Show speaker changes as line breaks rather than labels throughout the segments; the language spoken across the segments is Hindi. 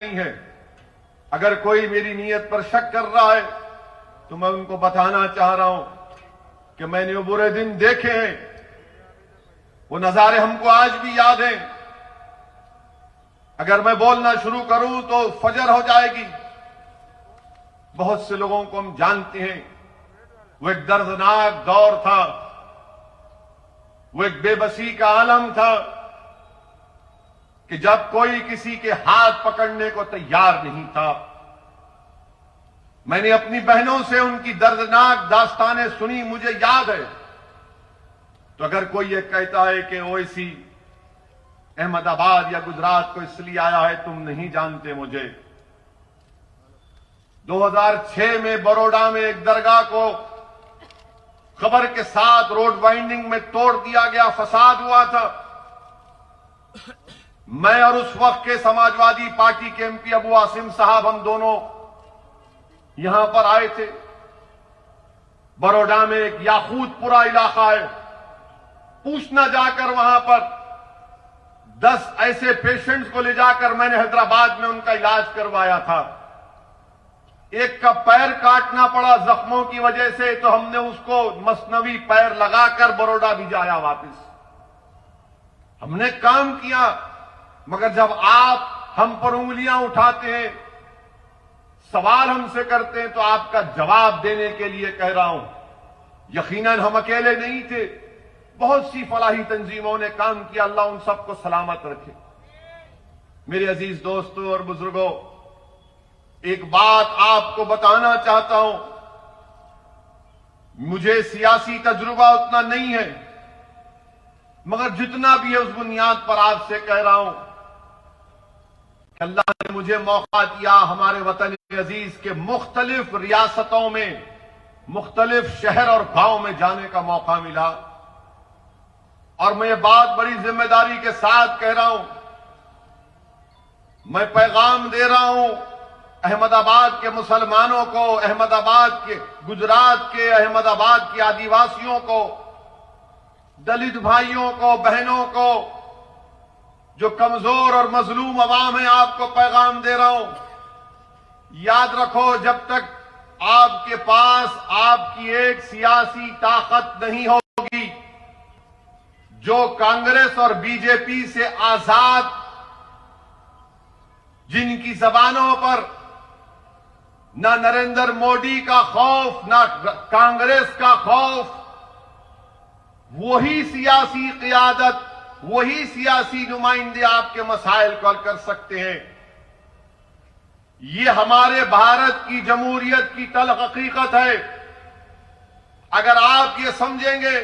नहीं है। अगर कोई मेरी नीयत पर शक कर रहा है तो मैं उनको बताना चाह रहा हूं कि मैंने वो बुरे दिन देखे हैं, वो नजारे हमको आज भी याद हैं। अगर मैं बोलना शुरू करूं तो फजर हो जाएगी। बहुत से लोगों को हम जानते हैं, वो एक दर्दनाक दौर था, वो एक बेबसी का आलम था कि जब कोई किसी के हाथ पकड़ने को तैयार नहीं था। मैंने अपनी बहनों से उनकी दर्दनाक दास्तानें सुनी, मुझे याद है। तो अगर कोई ये कहता है कि ओवैसी अहमदाबाद या गुजरात को इसलिए आया है, तुम नहीं जानते मुझे। 2006 में बड़ौदा में एक दरगाह को खबर के साथ रोड वाइंडिंग में तोड़ दिया गया, फसाद हुआ था। मैं और उस वक्त के समाजवादी पार्टी के एमपी अबू आसिम साहब, हम दोनों यहां पर आए थे। बड़ौदा में एक याकूतपुरा इलाका है, पूछना जाकर वहां पर 10 ऐसे पेशेंट्स को ले जाकर मैंने हैदराबाद में उनका इलाज करवाया था। एक का पैर काटना पड़ा जख्मों की वजह से, तो हमने उसको मसनवी पैर लगाकर बड़ौदा भिजाया वापस। हमने काम किया, मगर जब आप हम पर उंगलियां उठाते हैं, सवाल हमसे करते हैं, तो आपका जवाब देने के लिए कह रहा हूं। यकीनन हम अकेले नहीं थे, बहुत सी फलाही तंजीमों ने काम किया। अल्लाह उन सबको सलामत रखे। मेरे अजीज दोस्तों और बुजुर्गों, एक बात आपको बताना चाहता हूं। मुझे सियासी तजुर्बा उतना नहीं है, मगर जितना भी है उस बुनियाद पर आपसे कह रहा हूं कि अल्लाह ने मुझे मौका दिया, हमारे वतन अजीज के मुख्तलिफ रियासतों में, मुख्तलिफ शहर और गांव में जाने का मौका मिला। और मैं ये बात बड़ी जिम्मेदारी के साथ कह रहा हूं, मैं पैगाम दे रहा हूं अहमदाबाद के मुसलमानों को, अहमदाबाद के, गुजरात के, अहमदाबाद के आदिवासियों को, दलित भाइयों को, बहनों को, जो कमजोर और मजलूम अवाम है, आपको पैगाम दे रहा हूं। याद रखो, जब तक आपके पास आपकी एक सियासी ताकत नहीं होगी जो कांग्रेस और बीजेपी से आजाद, जिनकी जबानों पर ना नरेंद्र मोदी का खौफ, ना कांग्रेस का खौफ, वही सियासी क़ियादत, वही सियासी नुमाइंदे आपके मसाइल को हल कर सकते हैं। ये हमारे भारत की जमहूरियत की तल्ख हकीकत है। अगर आप ये समझेंगे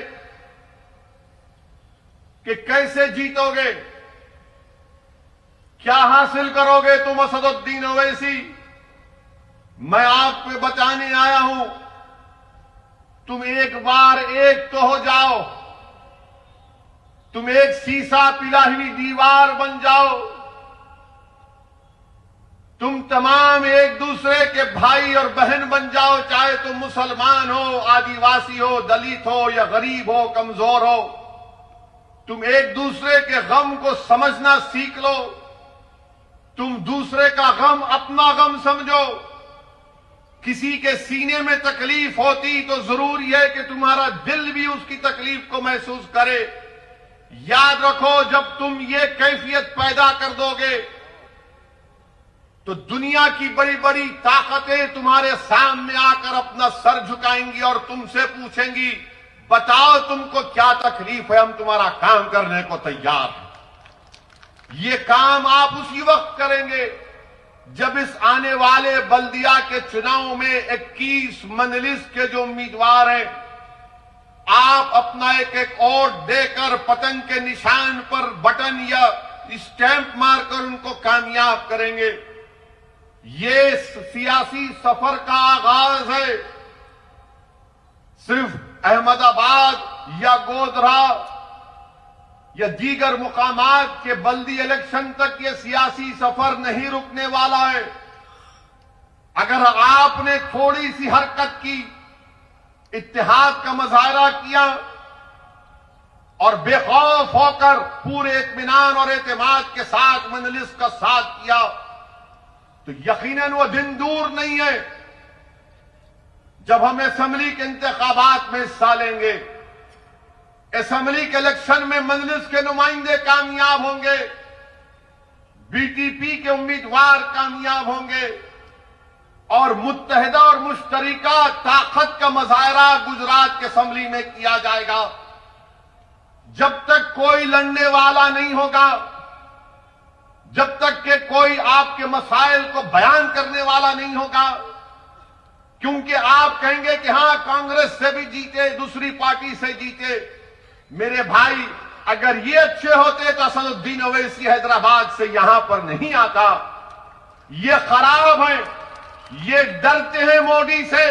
कि कैसे जीतोगे, क्या हासिल करोगे तुम असदुद्दीन ओवैसी, मैं आपको बताने आया हूं, तुम एक बार एक तो हो जाओ, तुम एक शीशा पिला हुई दीवार बन जाओ। तुम तमाम एक दूसरे के भाई और बहन बन जाओ, चाहे तुम मुसलमान हो, आदिवासी हो, दलित हो या गरीब हो, कमजोर हो। तुम एक दूसरे के गम को समझना सीख लो। तुम दूसरे का गम अपना गम समझो। किसी के सीने में तकलीफ होती तो जरूरी है कि तुम्हारा दिल भी उसकी तकलीफ को महसूस करे। याद रखो, जब तुम ये कैफियत पैदा कर दोगे तो दुनिया की बड़ी बड़ी ताकतें तुम्हारे सामने आकर अपना सर झुकाएंगी और तुमसे पूछेंगी, बताओ तुमको क्या तकलीफ है, हम तुम्हारा काम करने को तैयार हैं। ये काम आप उसी वक्त करेंगे जब इस आने वाले बल्दिया के चुनाव में 21 मंजलिस के जो उम्मीदवार हैं, आप अपना एक एक वोट देकर पतंग के निशान पर बटन या स्टैंप मारकर उनको कामयाब करेंगे। ये सियासी सफर का आगाज है। सिर्फ अहमदाबाद या गोधरा या दीगर मुकामात के बल्दी इलेक्शन तक ये सियासी सफर नहीं रुकने वाला है। अगर आपने थोड़ी सी हरकत की, इत्तेहाद का मुजाहरा किया और बेखौफ होकर पूरे इत्मीनान और एतमाद के साथ मजलिस का साथ किया, तो यकीनन वो दिन दूर नहीं है जब हम असेंबली के इंतखाबात में हिस्सा लेंगे, असेंबली के इलेक्शन में मजलिस के नुमाइंदे कामयाब होंगे, बीटीपी के उम्मीदवार कामयाब होंगे और मुत्तहिदा और मुश्तरिका ताकत का मुजाहरा गुजरात के असेंबली में किया जाएगा। जब तक कोई लड़ने वाला नहीं होगा, जब तक कि कोई आपके मसाइल को बयान करने वाला नहीं होगा, क्योंकि आप कहेंगे कि हां कांग्रेस से भी जीते, दूसरी पार्टी से जीते। मेरे भाई, अगर ये अच्छे होते तो असदुद्दीन ओवैसी हैदराबाद से यहां पर नहीं आता। ये खराब है, ये डरते हैं मोदी से,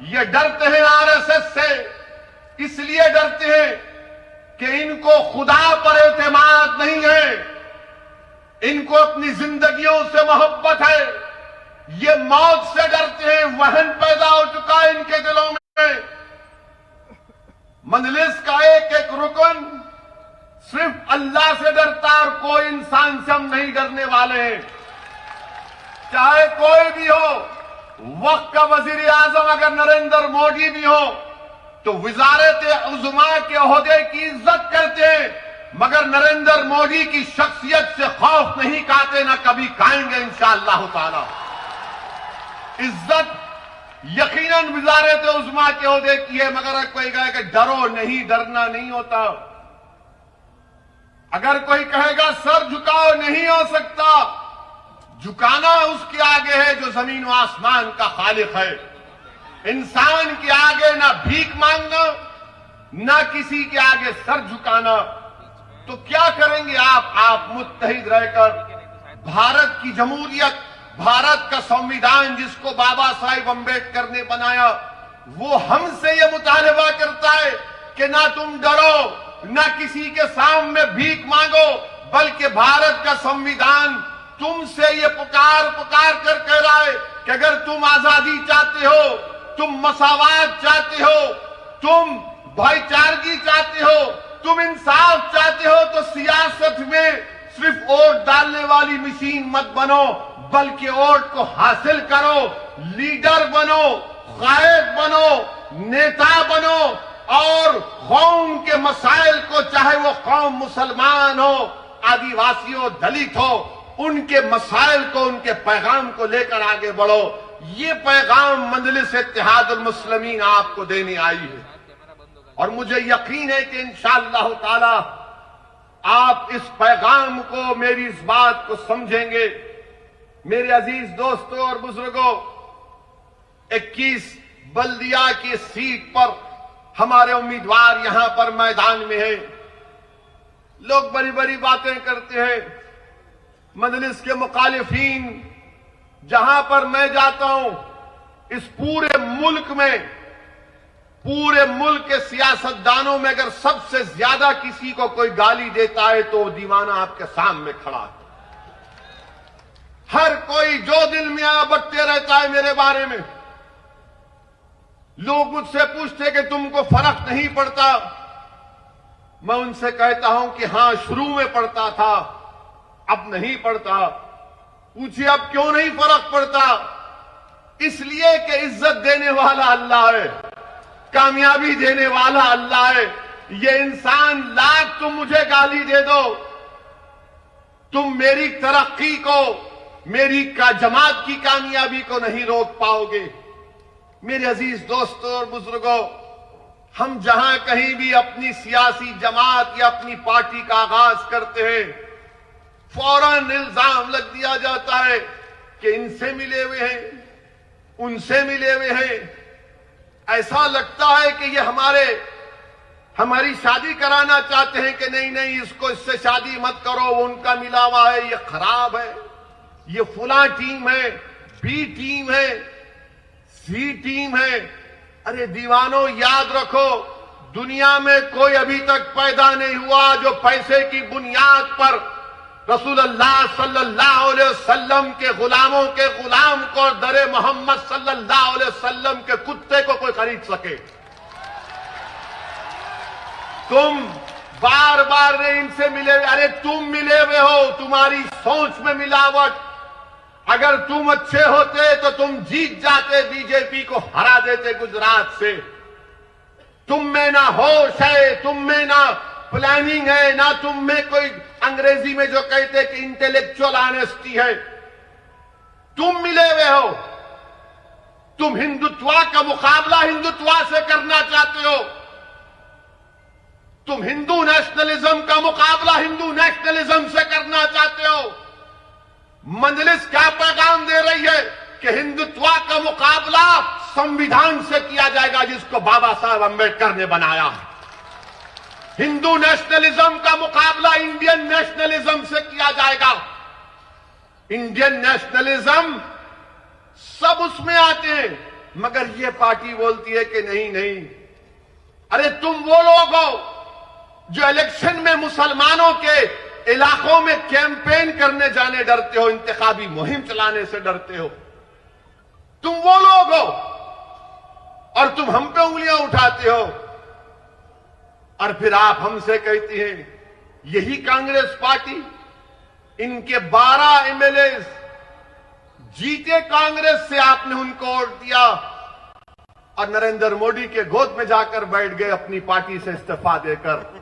ये डरते हैं आरएसएस से, इसलिए डरते हैं कि इनको खुदा पर एतमाद नहीं है, इनको अपनी जिंदगियों से मोहब्बत है, ये मौत से डरते हैं, वहन पैदा हो चुका है इनके दिलों में। मजलिस का एक एक रुकन सिर्फ अल्लाह से डरता और कोई इंसान से हम नहीं डरने वाले हैं, चाहे कोई भी हो। वक्त का वजीर आजम अगर नरेंद्र मोदी भी हो तो वजारत उज़्मा के ओहदे की इज्जत करते हैं, मगर नरेंद्र मोदी की शख्सियत से खौफ नहीं खाते, ना कभी खाएंगे इंशाअल्लाह ताला। इज्जत यकीनन वजारत उज़्मा के ओहदे की है, मगर कोई कहे कि डरो नहीं, डरना नहीं होता। अगर कोई कहेगा सर झुकाओ, नहीं हो सकता। झुकाना उसके आगे है जो जमीन व आसमान का खालिक है। इंसान के आगे ना भीख मांगना, ना किसी के आगे सर झुकाना। तो क्या करेंगे आप मुत्तहिद रहकर भारत की जमहूरियत, भारत का संविधान जिसको बाबा साहिब अम्बेडकर ने बनाया, वो हमसे ये मुतालबा करता है कि ना तुम डरो, ना किसी के सामने भीख मांगो, बल्कि भारत का संविधान तुमसे ये पुकार कर कह रहा है कि अगर तुम आजादी चाहते हो, तुम मसावात चाहते हो, तुम भाईचारगी चाहते हो, तुम इंसाफ चाहते हो, तो सियासत में सिर्फ वोट डालने वाली मशीन मत बनो, बल्कि वोट को हासिल करो, लीडर बनो, कायद बनो, नेता बनो और कौम के मसाइल को, चाहे वो कौम मुसलमान हो, आदिवासी हो, दलित हो, उनके मसाइल को, उनके पैगाम को लेकर आगे बढ़ो। ये पैगाम मजलिस इत्तेहादुल मुस्लिमीन आपको देने आई है और मुझे यकीन है कि इंशाअल्लाह ताला आप इस पैगाम को, मेरी इस बात को समझेंगे। मेरे अजीज दोस्तों और बुजुर्गों, 21 बल्दिया की सीट पर हमारे उम्मीदवार यहां पर मैदान में हैं। लोग बड़ी बड़ी बातें करते हैं। मजलिस के मुखालिफीन, जहां पर मैं जाता हूं, इस पूरे मुल्क के सियासतदानों में अगर सबसे ज्यादा किसी को कोई गाली देता है तो दीवाना आपके सामने खड़ा है। हर कोई जो दिल में आ बकते रहता है मेरे बारे में। लोग मुझसे पूछते कि तुमको फर्क नहीं पड़ता। मैं उनसे कहता हूं कि हां, शुरू में पड़ता था, अब नहीं पड़ता। पूछिए अब क्यों नहीं फर्क पड़ता? इसलिए कि इज्जत देने वाला अल्लाह है, कामयाबी देने वाला अल्लाह है। ये इंसान लाख तुम मुझे गाली दे दो, तुम मेरी तरक्की को, मेरी जमात की कामयाबी को नहीं रोक पाओगे। मेरे अजीज दोस्तों और बुजुर्गों, हम जहां कहीं भी अपनी सियासी जमात या अपनी पार्टी का आगाज करते हैं, फौरन इल्जाम लग दिया जाता है कि इनसे मिले हुए हैं, उनसे मिले हुए हैं। ऐसा लगता है कि ये हमारी शादी कराना चाहते हैं कि नहीं नहीं, इसको इससे शादी मत करो, वो उनका मिला हुआ है, ये खराब है, ये फुला टीम है, बी टीम है, सी टीम है। अरे दीवानों, याद रखो, दुनिया में कोई अभी तक पैदा नहीं हुआ जो पैसे की बुनियाद पर रसूलुल्लाह सल्लल्लाहु अलैहि वसल्लम के गुलामों के गुलाम को और दरे मोहम्मद सल्लल्लाहु अलैहि वसल्लम के कुत्ते को कोई खरीद सके। तुम बार बार इनसे मिले, अरे तुम मिले हुए हो, तुम्हारी सोच में मिलावट, अगर तुम अच्छे होते तो तुम जीत जाते, बीजेपी को हरा देते गुजरात से। तुम में ना होश है, तुम में ना प्लानिंग है, ना तुम में कोई अंग्रेजी में जो कहते कि इंटेलेक्चुअल ऑनेस्टी है। तुम मिले हुए हो, तुम हिंदुत्व का मुकाबला हिंदुत्व से करना चाहते हो, तुम हिंदू नेशनलिज्म का मुकाबला हिंदू नेशनलिज्म से करना चाहते हो। मजलिस क्या पैगाम दे रही है कि हिंदुत्व का मुकाबला संविधान से किया जाएगा जिसको बाबा साहब अंबेडकर ने बनाया है। हिंदू नेशनलिज्म का मुकाबला इंडियन नेशनलिज्म से किया जाएगा। इंडियन नेशनलिज्म सब उसमें आते हैं, मगर ये पार्टी बोलती है कि नहीं नहीं। अरे तुम वो लोग हो जो इलेक्शन में मुसलमानों के इलाकों में कैंपेन करने जाने डरते हो, इंतखाबी मुहिम चलाने से डरते हो। तुम वो लोग हो और तुम हम पे उंगलियां उठाते हो और फिर आप हमसे कहती हैं यही कांग्रेस पार्टी, इनके 12 एमएलए जीते कांग्रेस से, आपने उनको वोट दिया और नरेंद्र मोदी के गोद में जाकर बैठ गए अपनी पार्टी से इस्तीफा देकर।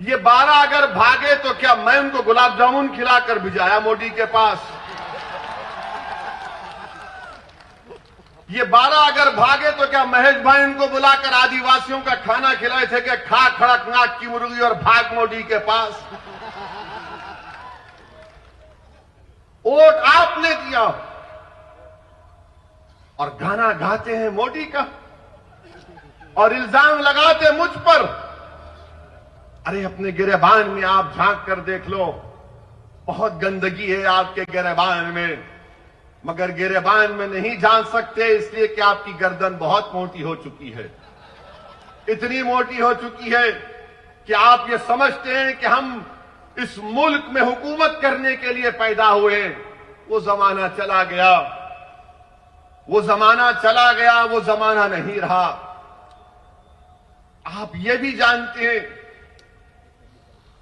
ये 12 अगर भागे तो क्या मैं उनको गुलाब जामुन खिलाकर भिजाया मोदी के पास? ये 12 अगर भागे तो क्या महेश भाई उनको बुलाकर आदिवासियों का खाना खिलाए थे कि खा खड़कनाथ की मुर्गी और भाग मोदी के पास? वोट आपने दिया और गाना गाते हैं मोदी का और इल्जाम लगाते मुझ पर। अरे अपने गिरेबान में आप झांक कर देख लो, बहुत गंदगी है आपके गिरेबान में, मगर गिरेबान में नहीं झांक सकते इसलिए कि आपकी गर्दन बहुत मोटी हो चुकी है। इतनी मोटी हो चुकी है कि आप ये समझते हैं कि हम इस मुल्क में हुकूमत करने के लिए पैदा हुए। वो जमाना चला गया, वो जमाना चला गया, वो जमाना नहीं रहा। आप ये भी जानते हैं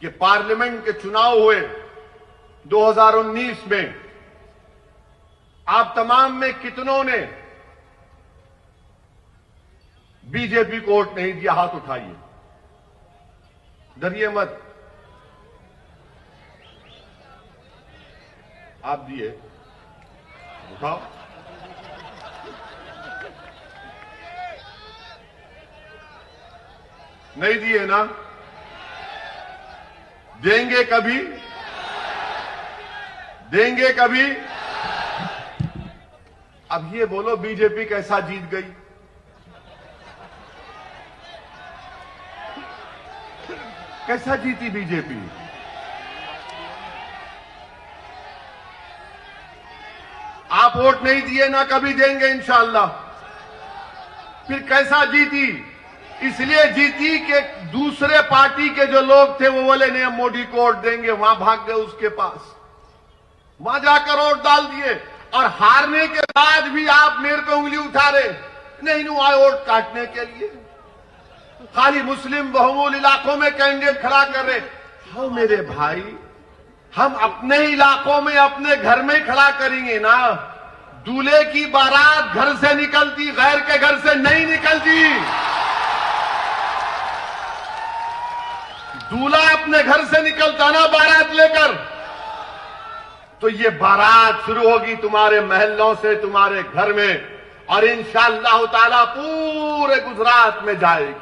कि पार्लियामेंट के चुनाव हुए 2019 में, आप तमाम में कितनों ने बीजेपी को वोट नहीं दिया? हाथ उठाइए, डरिए मत। आप दिए, उठाओ। नहीं दिए ना? देंगे कभी? देंगे कभी? अब ये बोलो बीजेपी कैसा जीत गई? कैसा जीती बीजेपी? आप वोट नहीं दिए ना, कभी देंगे इंशाअल्लाह। फिर कैसा जीती? इसलिए जीती कि दूसरे पार्टी के जो लोग थे वो बोले नहीं हम मोदी को वोट देंगे, वहां भाग गए उसके पास, वहां जाकर वोट डाल दिए। और हारने के बाद भी आप मेरे पे उंगली उठा रहे, नहीं आए वोट काटने के लिए, खाली मुस्लिम बहुमूल इलाकों में कैंडिडेट खड़ा कर रहे। हाँ मेरे भाई, हम अपने इलाकों में अपने घर में खड़ा करेंगे ना। दूल्हे की बारात घर से निकलती, गैर के घर से नहीं निकलती। दूल्हा अपने घर से निकलता ना बारात लेकर, तो ये बारात शुरू होगी तुम्हारे महल्लों से, तुम्हारे घर में, और इंशाअल्लाह ताला पूरे गुजरात में जाएगी।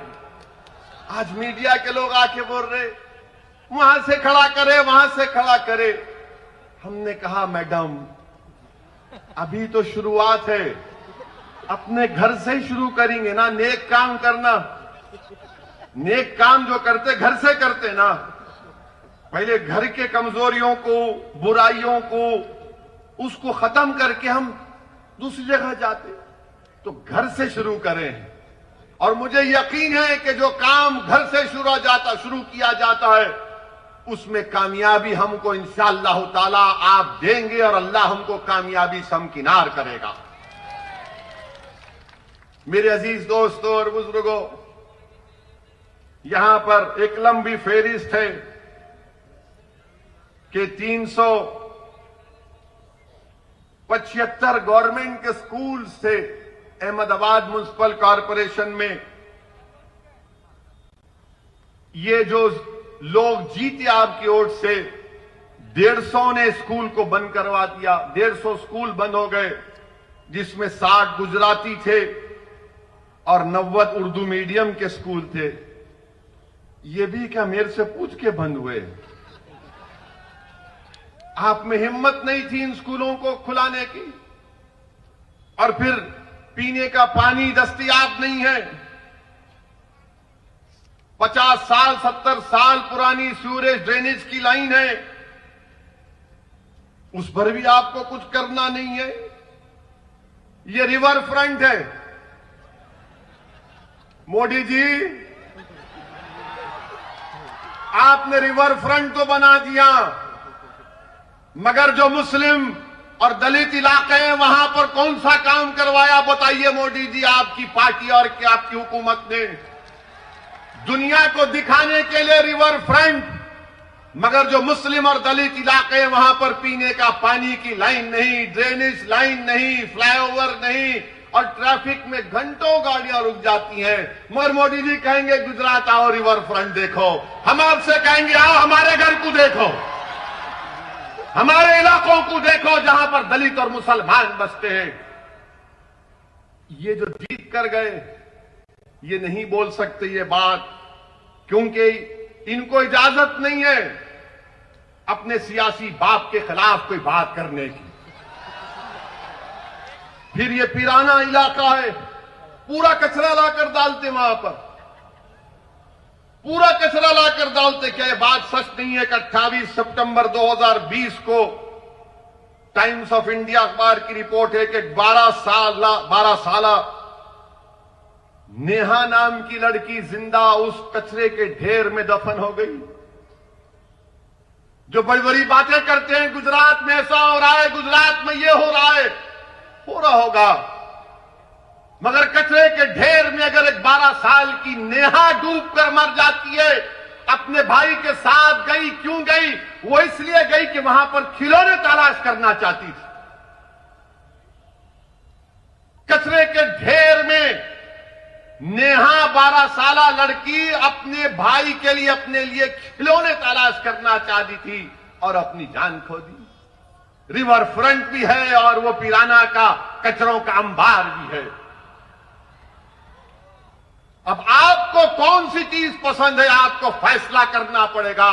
आज मीडिया के लोग आके बोल रहे वहां से खड़ा करे, वहां से खड़ा करे। हमने कहा मैडम अभी तो शुरुआत है, अपने घर से ही शुरू करेंगे ना। नेक काम करना, नेक काम जो करते घर से करते ना। पहले घर के कमजोरियों को, बुराइयों को, उसको खत्म करके हम दूसरी जगह जाते। तो घर से शुरू करें, और मुझे यकीन है कि जो काम घर से शुरू किया जाता है उसमें कामयाबी हमको इंशाअल्लाह ताला आप देंगे, और अल्लाह हमको कामयाबी समकिनार करेगा। मेरे अजीज दोस्तों और बुजुर्गों, यहां पर एक लंबी फेहरिस्त है कि 75 गवर्नमेंट के स्कूल से अहमदाबाद म्युनिसिपल कॉरपोरेशन में ये जो लोग जीते आपकी ओर से 150 ने स्कूल को बंद करवा दिया। 150 स्कूल बंद हो गए, जिसमें 60 गुजराती थे और 90 उर्दू मीडियम के स्कूल थे। ये भी क्या मेरे से पूछ के बंद हुए? आप में हिम्मत नहीं थी इन स्कूलों को खुलाने की। और फिर पीने का पानी दस्तयाब नहीं है। 50 साल 70 साल पुरानी सीवरेज ड्रेनेज की लाइन है, उस पर भी आपको कुछ करना नहीं है। ये रिवर फ्रंट है। मोदी जी, आपने रिवर फ्रंट तो बना दिया, मगर जो मुस्लिम और दलित इलाके हैं वहां पर कौन सा काम करवाया? बताइए मोदी जी, आपकी पार्टी और क्या आपकी हुकूमत ने? दुनिया को दिखाने के लिए रिवर फ्रंट, मगर जो मुस्लिम और दलित इलाके हैं वहां पर पीने का पानी की लाइन नहीं, ड्रेनेज लाइन नहीं, फ्लाईओवर नहीं, और ट्रैफिक में घंटों गाड़ियां रुक जाती हैं। मगर मोदी जी कहेंगे गुजरात आओ, रिवर फ्रंट देखो। हम आपसे कहेंगे आओ हमारे घर को देखो, हमारे इलाकों को देखो जहां पर दलित और मुसलमान बसते हैं। ये जो जीत कर गए, ये नहीं बोल सकते ये बात, क्योंकि इनको इजाजत नहीं है अपने सियासी बाप के खिलाफ कोई बात करने की। फिर ये पिराना इलाका है, पूरा कचरा लाकर डालते वहां पर, पूरा कचरा लाकर डालते। क्या ये बात सच नहीं है कि 28 सितंबर 2020 को टाइम्स ऑफ इंडिया अखबार की रिपोर्ट है कि 12 साला नेहा नाम की लड़की जिंदा उस कचरे के ढेर में दफन हो गई। जो बड़ी बड़ी बातें करते हैं गुजरात में ऐसा हो रहा है, गुजरात में ये हो रहा है, हो रहा होगा, मगर कचरे के ढेर में अगर एक 12 साल की नेहा डूब कर मर जाती है, अपने भाई के साथ गई, क्यों गई? वो इसलिए गई कि वहां पर खिलौने तलाश करना चाहती थी। कचरे के ढेर में नेहा 12 साला लड़की अपने भाई के लिए, अपने लिए खिलौने तलाश करना चाहती थी और अपनी जान खो दी। रिवर फ्रंट भी है और वो पिराना का कचरों का अंबार भी है। अब आपको कौन सी चीज पसंद है, आपको फैसला करना पड़ेगा।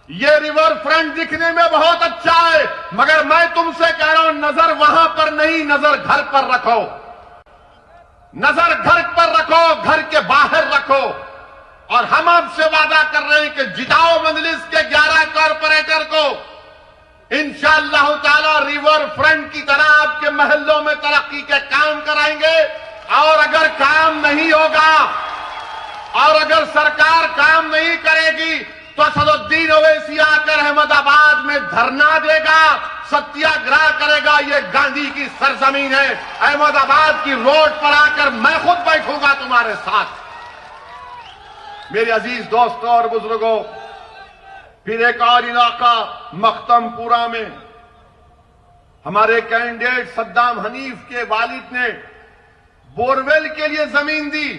ये रिवर फ्रंट दिखने में बहुत अच्छा है, मगर मैं तुमसे कह रहा हूं नजर वहां पर नहीं, नजर घर पर रखो। नजर घर पर रखो, घर के बाहर रखो। और हम आपसे वादा कर रहे हैं कि जिताओ मजलिस के 11 कॉरपोरेटर को, इंशाअल्लाह ताला रिवर फ्रंट की तरह आपके महल्लों में तरक्की के काम कराएंगे। और अगर काम नहीं होगा और अगर सरकार काम नहीं करेगी तो असदुद्दीन ओवैसी आकर अहमदाबाद में धरना देगा, सत्याग्रह करेगा। ये गांधी की सरजमीन है। अहमदाबाद की रोड पर आकर मैं खुद बैठूंगा तुम्हारे साथ। मेरे अजीज दोस्तों और बुजुर्गों, फिर एक और इलाका मख्तमपुरा में हमारे कैंडिडेट सद्दाम हनीफ के वालिद ने बोरवेल के लिए जमीन दी,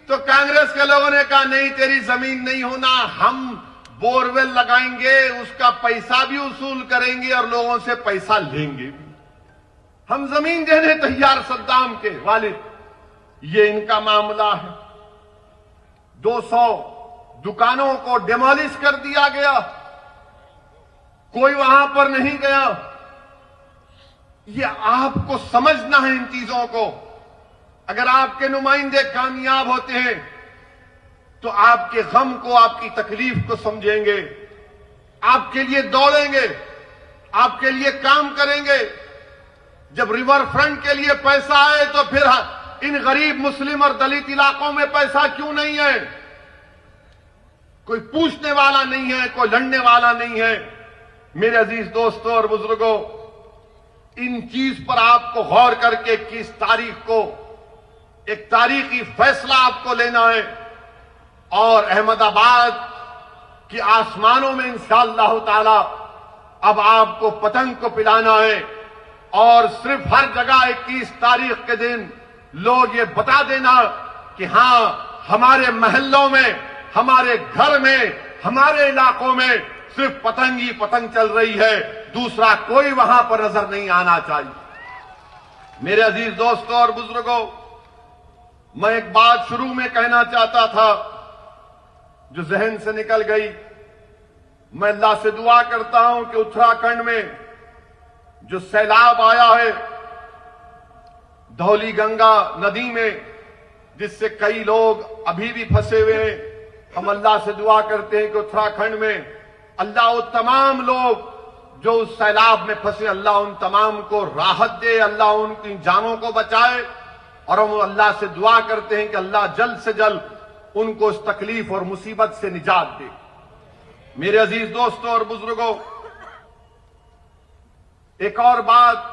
तो कांग्रेस के लोगों ने कहा नहीं, तेरी जमीन नहीं होना, हम बोरवेल लगाएंगे, उसका पैसा भी वसूल करेंगे और लोगों से पैसा लेंगे भी। हम जमीन देने तैयार सद्दाम के वालिद। ये इनका मामला है। 200 दुकानों को डिमोलिश कर दिया गया, कोई वहां पर नहीं गया। ये आपको समझना है इन चीजों को। अगर आपके नुमाइंदे कामयाब होते हैं तो आपके गम को, आपकी तकलीफ को समझेंगे, आपके लिए दौड़ेंगे, आपके लिए काम करेंगे। जब रिवर फ्रंट के लिए पैसा आए तो फिर इन गरीब मुस्लिम और दलित इलाकों में पैसा क्यों नहीं है? कोई पूछने वाला नहीं है, कोई लड़ने वाला नहीं है। मेरे अजीज दोस्तों और बुजुर्गों, इन चीज पर आपको गौर करके 21 तारीख को एक तारीखी फैसला आपको लेना है और अहमदाबाद की आसमानों में इंशाअल्लाह ताला अब आपको पतंग को पिलाना है और सिर्फ हर जगह 21 तारीख के दिन लोग ये बता देना कि हां हमारे मोहल्लों में, हमारे घर में, हमारे इलाकों में सिर्फ पतंग ही पतंग चल रही है, दूसरा कोई वहां पर नजर नहीं आना चाहिए। मेरे अजीज दोस्तों और बुजुर्गों, मैं एक बात शुरू में कहना चाहता था जो जहन से निकल गई। मैं अल्लाह से दुआ करता हूं कि उत्तराखंड में जो सैलाब आया है धौली गंगा नदी में, जिससे कई लोग अभी भी फंसे हुए हैं, हम अल्लाह से दुआ करते हैं कि उत्तराखंड में अल्लाह वो तमाम लोग जो उस सैलाब में फंसे, अल्लाह उन तमाम को राहत दे, अल्लाह उनकी जानों को बचाए। और हम अल्लाह से दुआ करते हैं कि अल्लाह जल्द से जल्द उनको उस तकलीफ और मुसीबत से निजात दे। मेरे अजीज दोस्तों और बुजुर्गों, एक और बात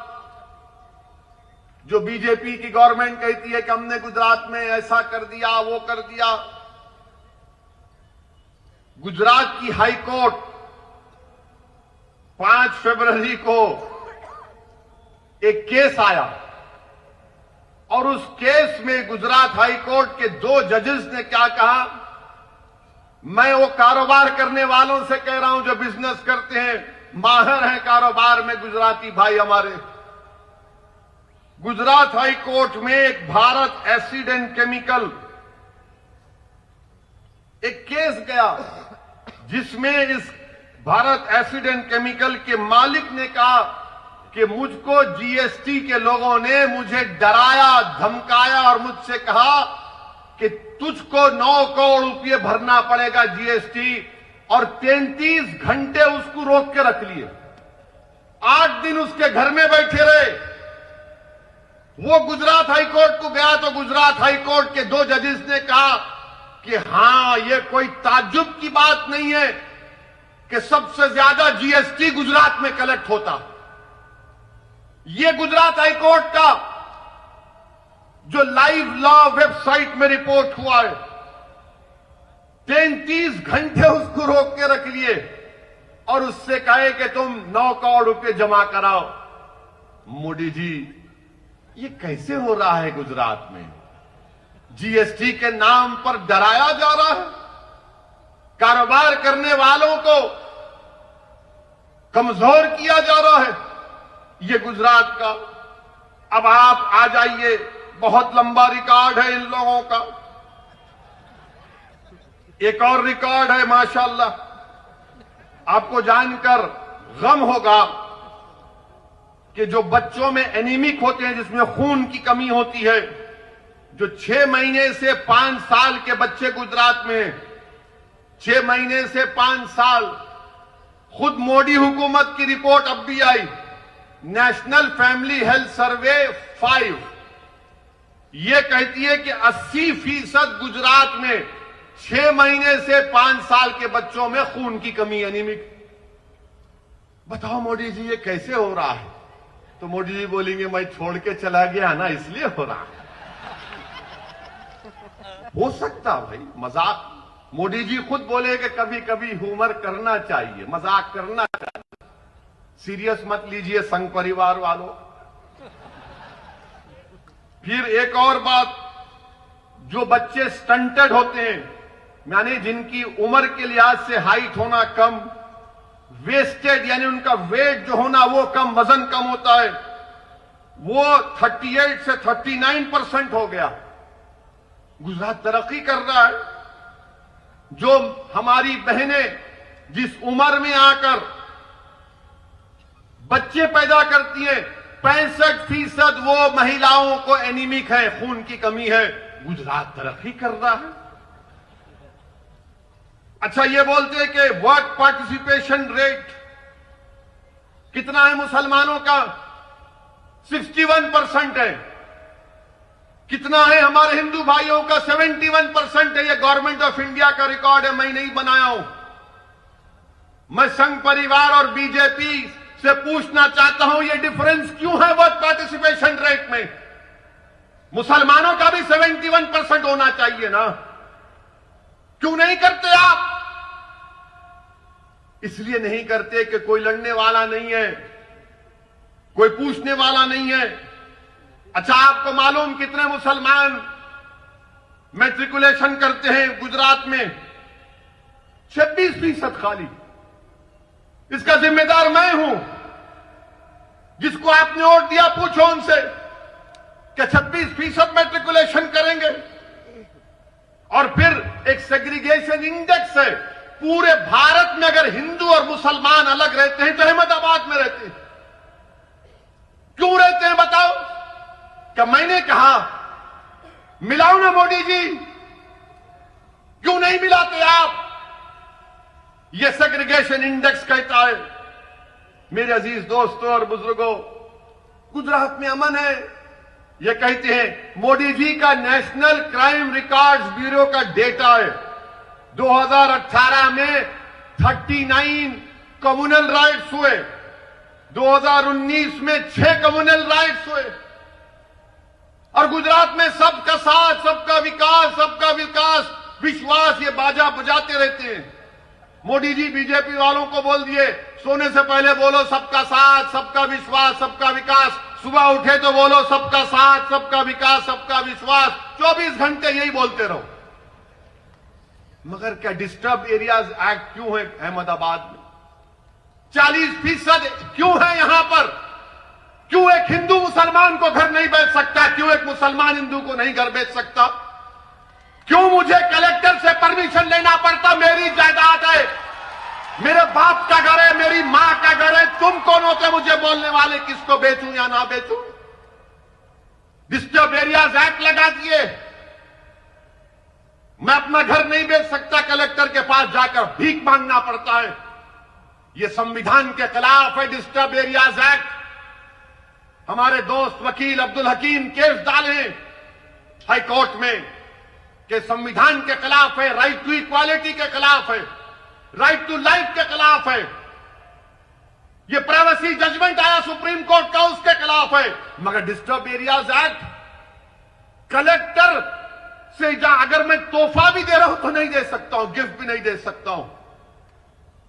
जो बीजेपी की गवर्नमेंट कहती है कि हमने गुजरात में ऐसा कर दिया, वो कर दिया। गुजरात की हाई कोर्ट 5 फरवरी को एक केस आया और उस केस में गुजरात हाई कोर्ट के 2 जजेस ने क्या कहा, मैं वो कारोबार करने वालों से कह रहा हूं जो बिजनेस करते हैं, माहिर हैं कारोबार में गुजराती भाई हमारे। गुजरात हाई कोर्ट में एक भारत एसिड एंड केमिकल एक केस गया जिसमें इस भारत एसिड एंड केमिकल के मालिक ने कहा कि मुझको जीएसटी के लोगों ने मुझे डराया, धमकाया और मुझसे कहा कि तुझको 9 करोड़ रुपए भरना पड़ेगा जीएसटी, और 33 घंटे उसको रोक के रख लिए। 8 दिन उसके घर में बैठे रहे। वो गुजरात हाई कोर्ट को गया तो गुजरात हाई कोर्ट के 2 जजेस ने कहा कि हां, ये कोई ताज्जुब की बात नहीं है कि सबसे ज्यादा जीएसटी गुजरात में कलेक्ट होता। ये गुजरात हाई कोर्ट का जो लाइव लॉ वेबसाइट में रिपोर्ट हुआ है, 33 घंटे उसको रोक के रख लिए और उससे कहे कि तुम 9 करोड़ रुपए जमा कराओ। मोदी जी, ये कैसे हो रहा है गुजरात में? जीएसटी के नाम पर डराया जा रहा है, कारोबार करने वालों को कमजोर किया जा रहा है। ये गुजरात का, अब आप आ जाइए, बहुत लंबा रिकॉर्ड है इन लोगों का। एक और रिकॉर्ड है माशाल्लाह, आपको जानकर गम होगा कि जो बच्चों में एनीमिक होते हैं, जिसमें खून की कमी होती है, जो 6 महीने से 5 साल के बच्चे गुजरात में, 6 महीने से 5 साल, खुद मोदी हुकूमत की रिपोर्ट अब भी आई, नेशनल फैमिली हेल्थ सर्वे 5, ये कहती है कि 80% गुजरात में 6 महीने से 5 साल के बच्चों में खून की कमी, एनीमिक। बताओ मोदी जी, ये कैसे हो रहा है? तो मोदी जी बोलेंगे मैं छोड़ के चला गया ना, इसलिए हो रहा है। हो सकता भाई, मजाक, मोदी जी खुद बोले कि कभी कभी ह्यूमर करना चाहिए, मजाक करना चाहिए, सीरियस मत लीजिए संघ परिवार वालों। फिर एक और बात, जो बच्चे स्टंटेड होते हैं, यानी जिनकी उम्र के लिहाज से हाइट होना कम, वेस्टेड यानी उनका वेट जो होना वो कम, वजन कम होता है, वो 38 से 39% हो गया। गुजरात तरक्की कर रहा है। जो हमारी बहनें जिस उम्र में आकर बच्चे पैदा करती हैं, 65% वो महिलाओं को एनीमिक है, खून की कमी है। गुजरात तरक्की कर रहा है। अच्छा, ये बोलते हैं कि वोट पार्टिसिपेशन रेट कितना है मुसलमानों का? 61% है। कितना है हमारे हिंदू भाइयों का? 71% है। ये गवर्नमेंट ऑफ इंडिया का रिकॉर्ड है, मैं नहीं बनाया हूं। मैं संघ परिवार और बीजेपी से पूछना चाहता हूं, ये डिफरेंस क्यों है वोट पार्टिसिपेशन रेट में? मुसलमानों का भी 71% होना चाहिए ना, क्यों नहीं करते आप? इसलिए नहीं करते कि कोई लड़ने वाला नहीं है। कोई पूछने वाला नहीं है। अच्छा, आपको मालूम कितने मुसलमान मैट्रिकुलेशन करते हैं गुजरात में? 26% खाली। इसका जिम्मेदार मैं हूं। जिसको आपने वोट दिया, पूछो उनसे कि 26% मैट्रिकुलेशन करेंगे। और फिर एक सेग्रीगेशन इंडेक्स है। पूरे भारत में अगर हिंदू और मुसलमान अलग रहते हैं तो अहमदाबाद में रहते हैं। क्यों रहते हैं बताओ? क्या मैंने कहा मिलाओ ना मोदी जी? क्यों नहीं मिलाते आप? यह सेग्रीगेशन इंडेक्स कहता है। मेरे अजीज दोस्तों और बुजुर्गों, गुजरात में अमन है। यह कहते हैं, मोदी जी का नेशनल क्राइम रिकॉर्ड्स ब्यूरो का डेटा है, 2018 में 39 कम्युनल राइट्स हुए, 2019 में 6 कम्युनल राइट्स हुए। और गुजरात में सबका साथ, सबका विकास, विश्वास, ये बाजा बजाते रहते हैं। मोदी जी बीजेपी वालों को बोल दिए, सोने से पहले बोलो सबका साथ, सबका विश्वास, सबका विकास। सुबह उठे तो बोलो सबका साथ, सबका विकास, सबका विश्वास। 24 घंटे यही बोलते रहो। मगर क्या डिस्टर्ब एरियाज एक्ट क्यों है अहमदाबाद में? 40% क्यों है यहां पर? क्यों एक हिंदू मुसलमान को घर नहीं बेच सकता? क्यों एक मुसलमान हिंदू को नहीं घर बेच सकता? क्यों मुझे कलेक्टर से परमिशन लेना पड़ता? मेरी जायदाद है, मेरे बाप का घर है, मेरी मां का घर है। तुम कौन होते मुझे बोलने वाले किसको बेचूं या ना बेचूं? डिस्टर्ब एरियाज एक्ट लगा दिए। मैं अपना घर नहीं बेच सकता, कलेक्टर के पास जाकर भीख मांगना पड़ता है। यह संविधान के खिलाफ है डिस्टर्ब एरियाज एक्ट। हमारे दोस्त वकील अब्दुल हकीम केस डाले हाई कोर्ट में कि संविधान के खिलाफ है, राइट टू इक्वालिटी के खिलाफ है, राइट टू लाइफ के खिलाफ है। यह प्राइवेसी जजमेंट आया सुप्रीम कोर्ट का, उसके खिलाफ है। मगर डिस्टर्ब एरियाज एक्ट, कलेक्टर से अगर मैं तोहफा भी दे रहा हूं तो नहीं दे सकता हूं, गिफ्ट भी नहीं दे सकता हूं।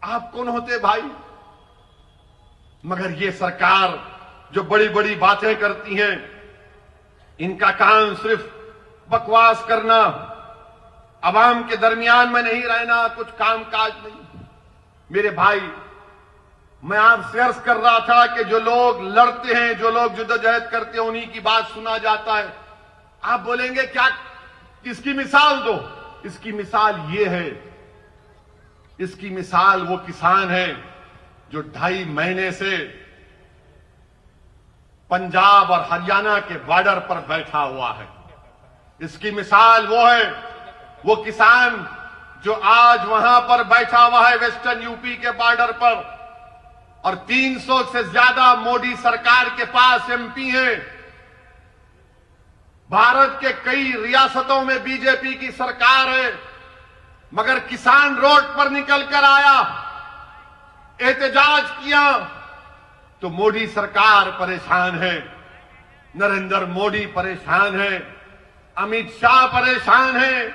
आप कौन होते भाई? मगर यह सरकार जो बड़ी बड़ी बातें करती हैं, इनका काम सिर्फ बकवास करना, अवाम के दरमियान में नहीं रहना, कुछ काम काज नहीं। मेरे भाई, मैं आपसे अर्ज कर रहा था कि जो लोग लड़ते हैं, जो लोग जद्दोजहद करते हैं, उन्हीं की बात सुना जाता है। आप बोलेंगे क्या, इसकी मिसाल दो। इसकी मिसाल ये है, इसकी मिसाल वो किसान है जो 2.5 महीने से पंजाब और हरियाणा के बॉर्डर पर बैठा हुआ है। इसकी मिसाल वो है, वो किसान जो आज वहां पर बैठा हुआ है वेस्टर्न यूपी के बॉर्डर पर, और 300 से ज्यादा मोदी सरकार के पास एमपी हैं। भारत के कई रियासतों में बीजेपी की सरकार है, मगर किसान रोड पर निकलकर आया, एहतजाज किया, तो मोदी सरकार परेशान है, नरेंद्र मोदी परेशान है, अमित शाह परेशान है,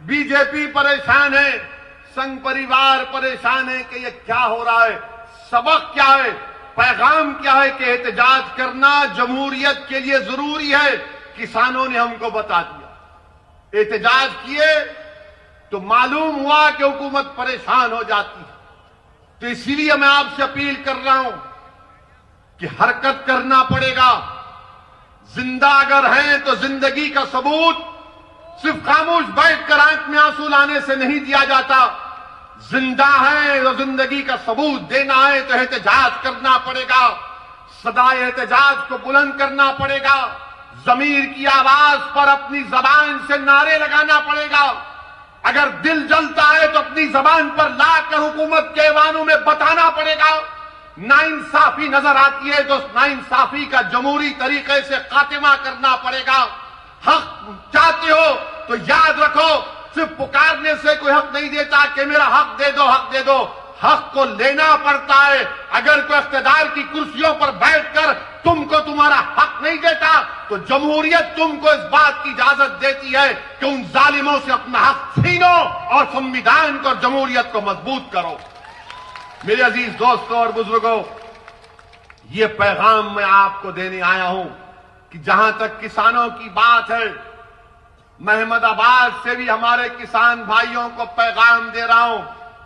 बीजेपी परेशान है, संघ परिवार परेशान है कि ये क्या हो रहा है। सबक क्या है, पैगाम क्या है कि एहतजाज करना जमहूरियत के लिए जरूरी है। किसानों ने हमको बता दिया, एहतजाज किए तो मालूम हुआ कि हुकूमत परेशान हो जाती है। तो इसीलिए मैं आपसे अपील कर रहा हूं कि हरकत करना पड़ेगा। जिंदा अगर हैं तो जिंदगी का सबूत सिर्फ खामोश बैठकर आंख में आंसू लाने से नहीं दिया जाता। जिंदा है तो जिंदगी का सबूत देना है तो एहतजाज करना पड़ेगा। सदा एहतजाज को बुलंद करना पड़ेगा। जमीर की आवाज पर अपनी जबान से नारे लगाना पड़ेगा। अगर दिल जलता है तो अपनी जबान पर लाकर हुकूमत के ऐवानों में बताना पड़ेगा। नाइंसाफी नजर आती है तो उस नाइंसाफी का जमहूरी तरीके से खात्मा करना पड़ेगा। हक चाहते हो तो याद रखो, सिर्फ पुकारने से कोई हक नहीं देता कि मेरा हक दे दो, हक दे दो। हक को लेना पड़ता है। अगर कोई इख्तिदार की कुर्सियों पर बैठकर तुमको तुम्हारा हक नहीं देता तो जमहूरियत तुमको इस बात की इजाजत देती है कि उन जालिमों से अपना हक छीनो और संविधान को और जमहूरियत को मजबूत करो। मेरे अजीज दोस्तों और बुजुर्गों, ये पैगाम मैं आपको देने आया हूं कि जहां तक किसानों की बात है, मैं अहमदाबाद से भी हमारे किसान भाइयों को पैगाम दे रहा हूं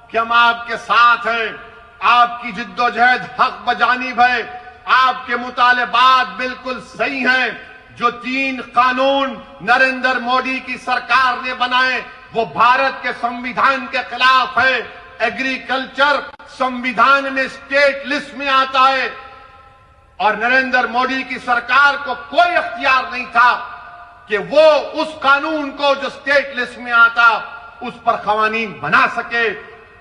कि हम आपके साथ हैं। आपकी जिद्दोजहद हक बजानिब है, आपके मुतालबात बिल्कुल सही हैं। जो 3 कानून नरेंद्र मोदी की सरकार ने बनाए वो भारत के संविधान के खिलाफ है। एग्रीकल्चर संविधान में स्टेट लिस्ट में आता है और नरेंद्र मोदी की सरकार को कोई अख्तियार नहीं था कि वो उस कानून को जो स्टेट लिस्ट में आता उस पर कवानीन बना सके।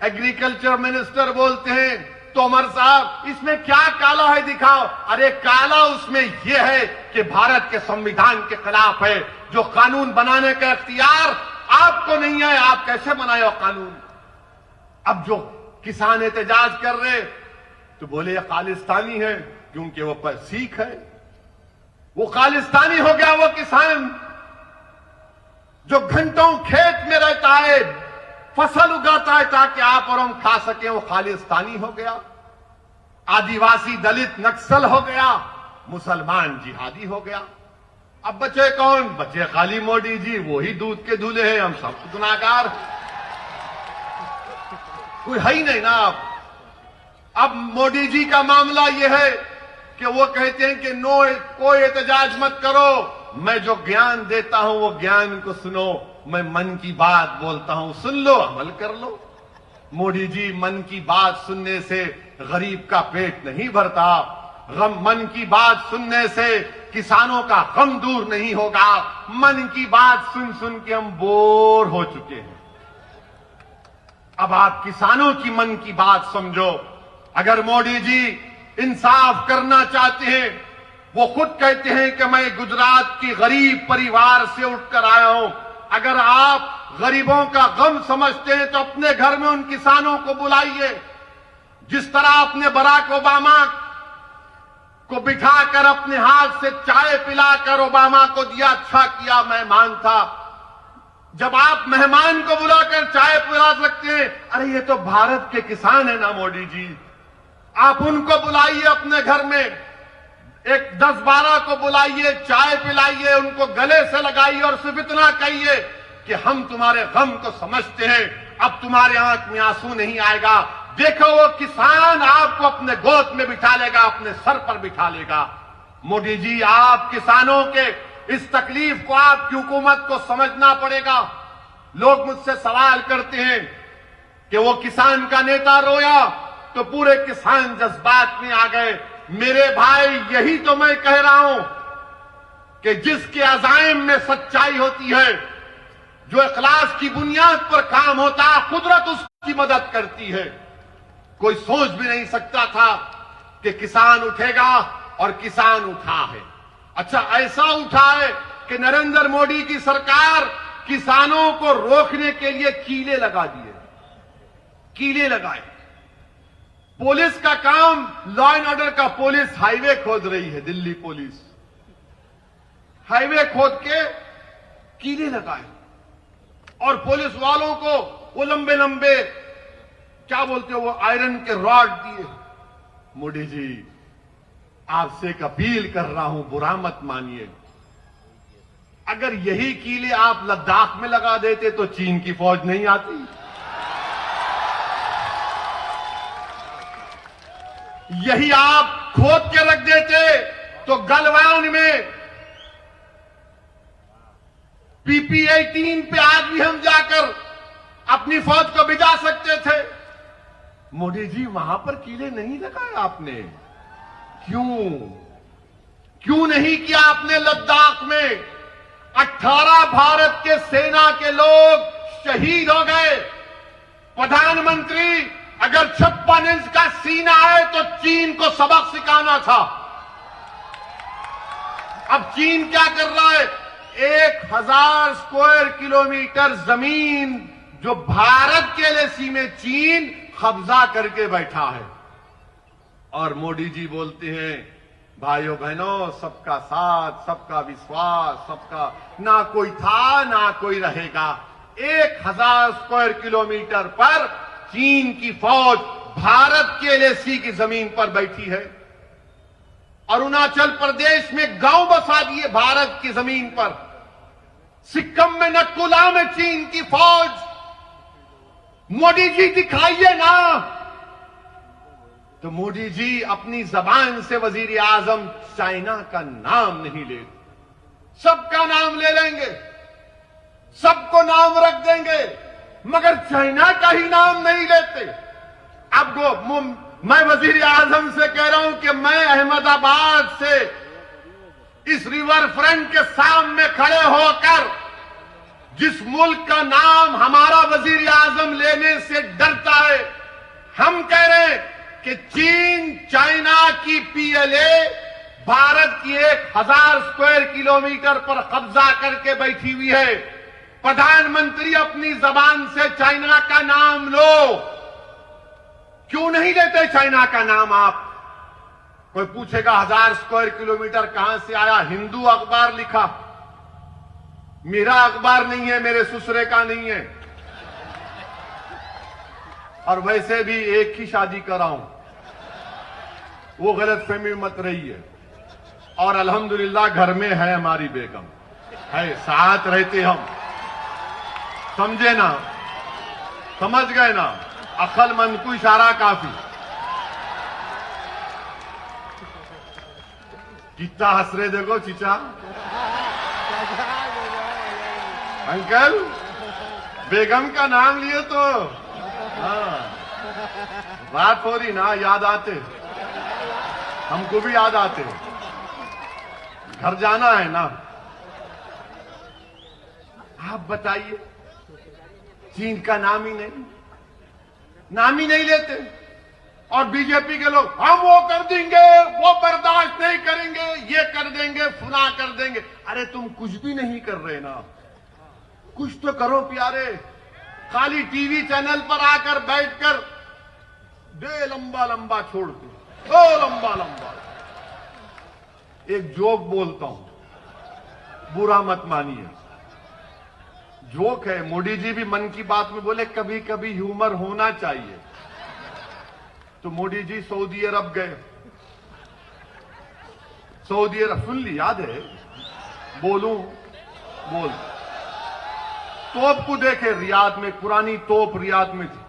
एग्रीकल्चर मिनिस्टर बोलते हैं तोमर साहब इसमें क्या काला है दिखाओ। अरे काला उसमें यह है कि भारत के संविधान के खिलाफ है। जो कानून बनाने का इख्तियार आपको नहीं है, आप कैसे बनाए हो कानून। अब जो किसान एहतजाज कर रहे तो बोले ये खालिस्तानी है क्योंकि वो पर सिख है। वो खालिस्तानी हो गया वो किसान जो घंटों खेत में रहता है, फसल उगाता है ताकि आप और हम खा सकें, वो खालिस्तानी हो गया। आदिवासी दलित नक्सल हो गया, मुसलमान जिहादी हो गया। अब बचे कौन? बचे खाली मोदी जी, वही दूध के दूल्हे हैं, हम सब गुनाहगार, कोई है ही नहीं ना। अब मोदी जी का मामला यह है कि वो कहते हैं कि नो, कोई एहतजाज मत करो, मैं जो ज्ञान देता हूं वो ज्ञान को सुनो, मैं मन की बात बोलता हूं, सुन लो, अमल कर लो। मोदी जी, मन की बात सुनने से गरीब का पेट नहीं भरता, मन की बात सुनने से किसानों का गम दूर नहीं होगा। मन की बात सुन सुन के हम बोर हो चुके हैं। अब आप किसानों की मन की बात समझो। अगर मोदी जी इंसाफ करना चाहते हैं, वो खुद कहते हैं कि मैं गुजरात की गरीब परिवार से उठकर आया हूं। अगर आप गरीबों का गम समझते हैं तो अपने घर में उन किसानों को बुलाइए। जिस तरह आपने बराक ओबामा को बिठाकर अपने हाथ से चाय पिलाकर ओबामा को दिया, अच्छा किया, मेहमान था। जब आप मेहमान को बुलाकर चाय पिला सकते हैं, अरे ये तो भारत के किसान है ना मोदी जी, आप उनको बुलाइए अपने घर में, एक 10-12 को बुलाइए, चाय पिलाइए, उनको गले से लगाइए और सिर्फ इतना कहिए कि हम तुम्हारे गम को समझते हैं, अब तुम्हारे आंख में आंसू नहीं आएगा। देखो वो किसान आपको अपने गोद में बिठा लेगा, अपने सर पर बिठा लेगा। मोदी जी, आप किसानों के इस तकलीफ को आपकी हुकूमत को समझना पड़ेगा। लोग मुझसे सवाल करते हैं कि वो किसान का नेता रोया तो पूरे किसान जज्बात में आ गए। मेरे भाई, यही तो मैं कह रहा हूं कि जिसके अज़ाइम में सच्चाई होती है, जो इखलास की बुनियाद पर काम होता है, कुदरत उसकी मदद करती है। कोई सोच भी नहीं सकता था कि किसान उठेगा और किसान उठा है। अच्छा, ऐसा उठा है कि नरेंद्र मोदी की सरकार किसानों को रोकने के लिए कीले लगा दिए, कीले लगाए। पुलिस का काम, लॉ एंड ऑर्डर का, पुलिस हाईवे खोद रही है, दिल्ली पुलिस हाईवे खोद के कीले लगाए और पुलिस वालों को वो लंबे लंबे क्या बोलते हो, वो आयरन के रॉड दिए। मोदी जी, आपसे एक अपील कर रहा हूं, बुरा मत मानिए। अगर यही कीले आप लद्दाख में लगा देते तो चीन की फौज नहीं आती। यही आप खोद के रख देते तो गलवान में PP-18 पे आज भी हम जाकर अपनी फौज को भिजा सकते थे। मोदी जी, वहां पर कीले नहीं लगाए आपने। क्यों नहीं किया आपने? लद्दाख में 18 भारत के सेना के लोग शहीद हो गए। प्रधानमंत्री, अगर 56 इंच का सीना है तो चीन को सबक सिखाना था। अब चीन क्या कर रहा है? 1000 स्क्वायर किलोमीटर जमीन जो भारत के एलएसी में चीन कब्जा करके बैठा है। और मोदी जी बोलते हैं, भाइयों बहनों, सबका साथ, सबका विश्वास, सबका, ना कोई था ना कोई रहेगा। 1000 स्क्वायर किलोमीटर पर चीन की फौज भारत के एलएसी की जमीन पर बैठी है। अरुणाचल प्रदेश में गांव बसा दिए भारत की जमीन पर। सिक्किम में नटकुला में चीन की फौज। मोदी जी दिखाइए ना। तो मोदी जी अपनी जबान से वजीर आजम चाइना का नाम नहीं ले, सबका नाम ले लेंगे, सबको नाम रख देंगे, मगर चाइना का ही नाम नहीं लेते। अब वो मैं वजीर आजम से कह रहा हूं कि मैं अहमदाबाद से इस रिवर फ्रंट के सामने खड़े होकर जिस मुल्क का नाम हमारा वजीर आजम लेने से डरता है, हम कह रहे हैं कि चीन चाइना की पीएलए भारत की 1000 स्क्वायर किलोमीटर पर कब्जा करके बैठी हुई है। प्रधानमंत्री अपनी जबान से चाइना का नाम लो। क्यों नहीं लेते चाइना का नाम आप? कोई पूछेगा 1000 स्क्वायर किलोमीटर कहां से आया? हिंदू अखबार लिखा, मेरा अखबार नहीं है, मेरे ससुरे का नहीं है। और वैसे भी एक ही शादी कर रहा हूं, वो गलतफहमी मत रही है। और अल्हम्दुलिल्लाह घर में है हमारी बेगम, है, साथ रहते हम। समझे ना? समझ गए ना? अक्लमंद को इशारा काफी। कितना हंस रहे देखो चीचा। अंकल बेगम का नाम लिए तो हाँ, बात हो रही ना, याद आते, हमको भी याद आते। घर जाना है ना। आप बताइए, चीन का नाम ही नहीं लेते। और बीजेपी के लोग हम वो कर देंगे, वो बर्दाश्त नहीं करेंगे, ये कर देंगे, फुना कर देंगे। अरे तुम कुछ भी नहीं कर रहे ना, कुछ तो करो प्यारे। खाली टीवी चैनल पर आकर बैठकर दे लंबा लंबा छोड़ते, ओ लंबा लंबा। एक जोक बोलता हूं, बुरा मत मानिए, जोक है। मोदी जी भी मन की बात में बोले कभी कभी ह्यूमर होना चाहिए। तो मोदी जी सऊदी अरब गए। सऊदी अरब सुन ली, याद है? बोलूं? बोल। तोप को देखे रियाद में, पुरानी तोप रियाद में थी।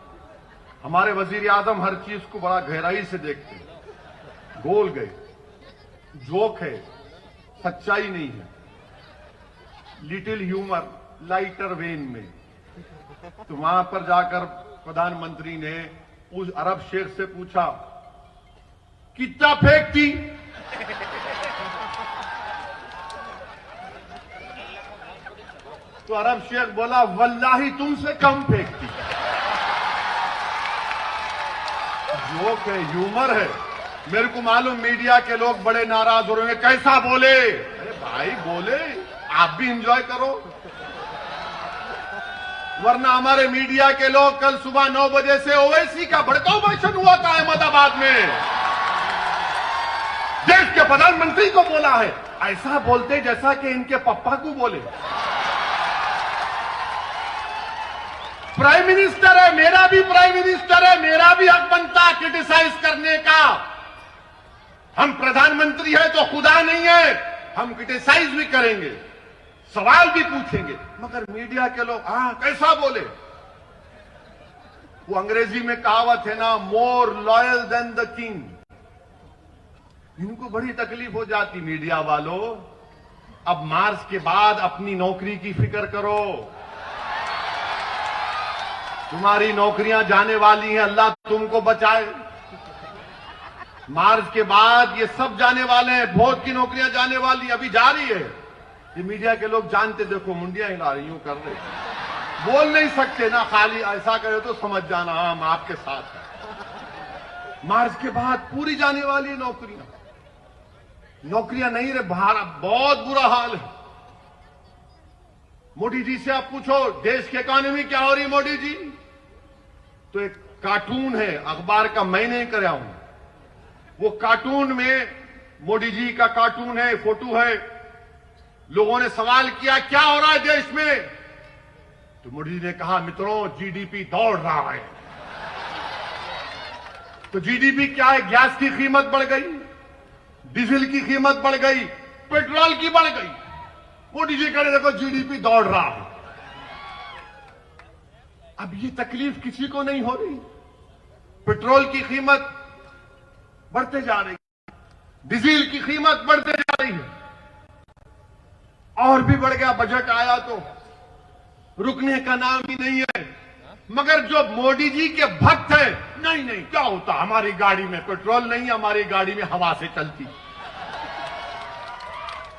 हमारे वजीर आजम हर चीज को बड़ा गहराई से देखते। गोल गए। जोक है, सच्चाई नहीं है, लिटिल ह्यूमर, लाइटर वेन में। तो वहां पर जाकर प्रधानमंत्री ने उस अरब शेख से पूछा कितना फेंकती? तो अरब शेख बोला वल्लाही तुमसे कम फेंकती। जोक है, ह्यूमर है। मेरे को मालूम मीडिया के लोग बड़े नाराज हो रहे हैं, कैसा बोले? अरे भाई बोले, आप भी एंजॉय करो। वरना हमारे मीडिया के लोग कल सुबह 9 बजे से ओवैसी का भड़काऊ भाषण हुआ था अहमदाबाद में। देश के प्रधानमंत्री को बोला है, ऐसा बोलते जैसा कि इनके पप्पा को बोले। प्राइम मिनिस्टर है, मेरा भी प्राइम मिनिस्टर है, मेरा भी हक बनता क्रिटिसाइज करने का। हम प्रधानमंत्री है तो खुदा नहीं है, हम क्रिटिसाइज भी करेंगे, सवाल भी पूछेंगे। मगर मीडिया के लोग कैसा बोले? वो अंग्रेजी में कहावत है ना, more loyal than the king. इनको बड़ी तकलीफ हो जाती मीडिया वालों। अब मार्च के बाद अपनी नौकरी की फिक्र करो। तुम्हारी नौकरियां जाने वाली हैं, अल्लाह तुमको बचाए। मार्च के बाद ये सब जाने वाले हैं, बहुत की नौकरियां जाने वाली, अभी जा रही है। ये मीडिया के लोग जानते, देखो मुंडियां हिला रही, यूं कर रहे, बोल नहीं सकते ना, खाली ऐसा करे तो समझ जाना हम आपके साथ हैं। मार्च के बाद पूरी जाने वाली नौकरियां नहीं रहे। भारत बहुत बुरा हाल है। मोदी जी से आप पूछो देश की इकोनॉमी क्या हो रही है मोदी जी? तो एक कार्टून है अखबार का, मैं नहीं कराया हूं। वो कार्टून में मोदी जी का कार्टून है, फोटो है। लोगों ने सवाल किया क्या हो रहा है देश में? तो मोदी जी ने कहा मित्रों जीडीपी दौड़ रहा है। तो जीडीपी क्या है? गैस की कीमत बढ़ गई, डीजल की कीमत बढ़ गई, पेट्रोल की बढ़ गई। मोदी जी कह रहे देखो जीडीपी दौड़ रहा है। अब ये तकलीफ किसी को नहीं हो रही। पेट्रोल की कीमत बढ़ते जा रही, डीजल की कीमत बढ़ते जा रही है, और भी बढ़ गया। बजट आया तो रुकने का नाम ही नहीं है। मगर जो मोदी जी के भक्त हैं, नहीं नहीं क्या होता, हमारी गाड़ी में पेट्रोल नहीं, हमारी गाड़ी में हवा से चलती।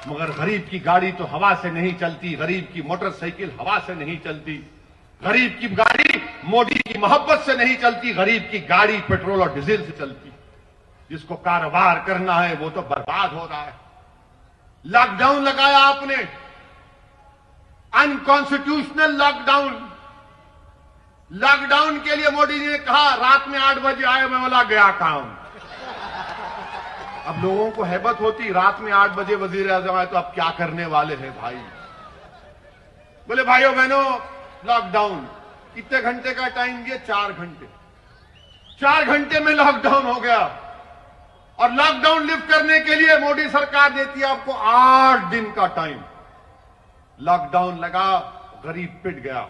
मगर गरीब की गाड़ी तो हवा से नहीं चलती, गरीब की मोटरसाइकिल हवा से नहीं चलती, गरीब की गाड़ी मोदी की मोहब्बत से नहीं चलती, गरीब की गाड़ी पेट्रोल और डीजल से चलती। जिसको कारोबार करना है वो तो बर्बाद हो रहा है। लॉकडाउन लगाया आपने, अनकॉन्स्टिट्यूशनल लॉकडाउन। लॉकडाउन के लिए मोदी जी ने कहा रात में 8 बजे आए, मैं बोला गया काम। अब लोगों को हैबत होती, रात में 8 बजे वजीर आजम आए तो अब क्या करने वाले हैं भाई। बोले भाइयों बहनों लॉकडाउन, कितने घंटे का टाइम दिए? 4 घंटे। 4 घंटे में लॉकडाउन हो गया। और लॉकडाउन लिफ्ट करने के लिए मोदी सरकार देती है आपको 8 दिन का टाइम। लॉकडाउन लगा, गरीब पिट गया,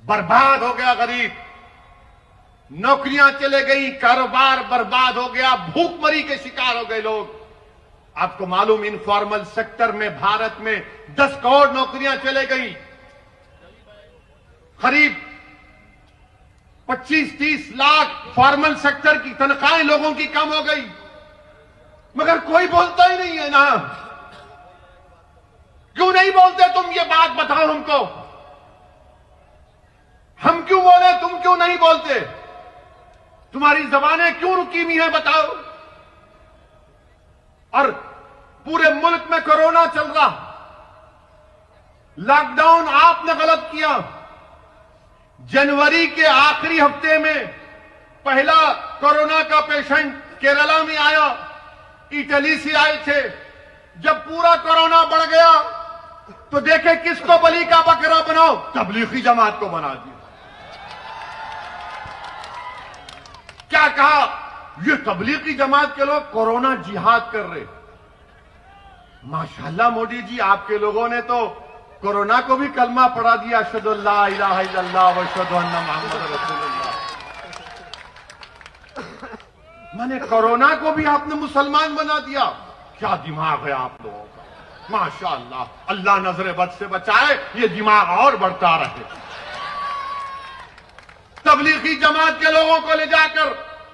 बर्बाद हो गया गरीब, नौकरियां चले गई, कारोबार बर्बाद हो गया, भूखमरी के शिकार हो गए लोग। आपको मालूम इनफॉर्मल सेक्टर में भारत में 10 करोड़ नौकरियां चले गई, करीब 25-30 लाख फॉर्मल सेक्टर की तनख्वाहें लोगों की कम हो गई। मगर कोई बोलता ही नहीं है ना। क्यों नहीं बोलते तुम? ये बात बताओ हमको। हम क्यों बोले, तुम क्यों नहीं बोलते? तुम्हारी जबानें क्यों रुकी हुई हैं बताओ? और पूरे मुल्क में कोरोना चल रहा, लॉकडाउन आपने गलत किया। जनवरी के आखिरी हफ्ते में पहला कोरोना का पेशेंट केरला में आया, इटली से आए थे। जब पूरा कोरोना बढ़ गया तो देखे किसको बलि का बकरा बनाओ, तबलीगी जमात को बना दिया। क्या कहा? ये तबलीगी जमात के लोग कोरोना जिहाद कर रहे। माशाल्लाह मोदी जी, आपके लोगों ने तो कोरोना को भी कलमा पढ़ा दिया, अशहदु अल्ला इलाहा इल्लल्लाह व अशहदु अन्ना मुहम्मद रसूलुल्लाह। माने कोरोना को भी आपने मुसलमान बना दिया। क्या दिमाग है आप लोगों का, माशाल्लाह। अल्लाह नजर बद से बचाए, ये दिमाग और बढ़ता रहे। तबलीगी जमात के लोगों को ले जाकर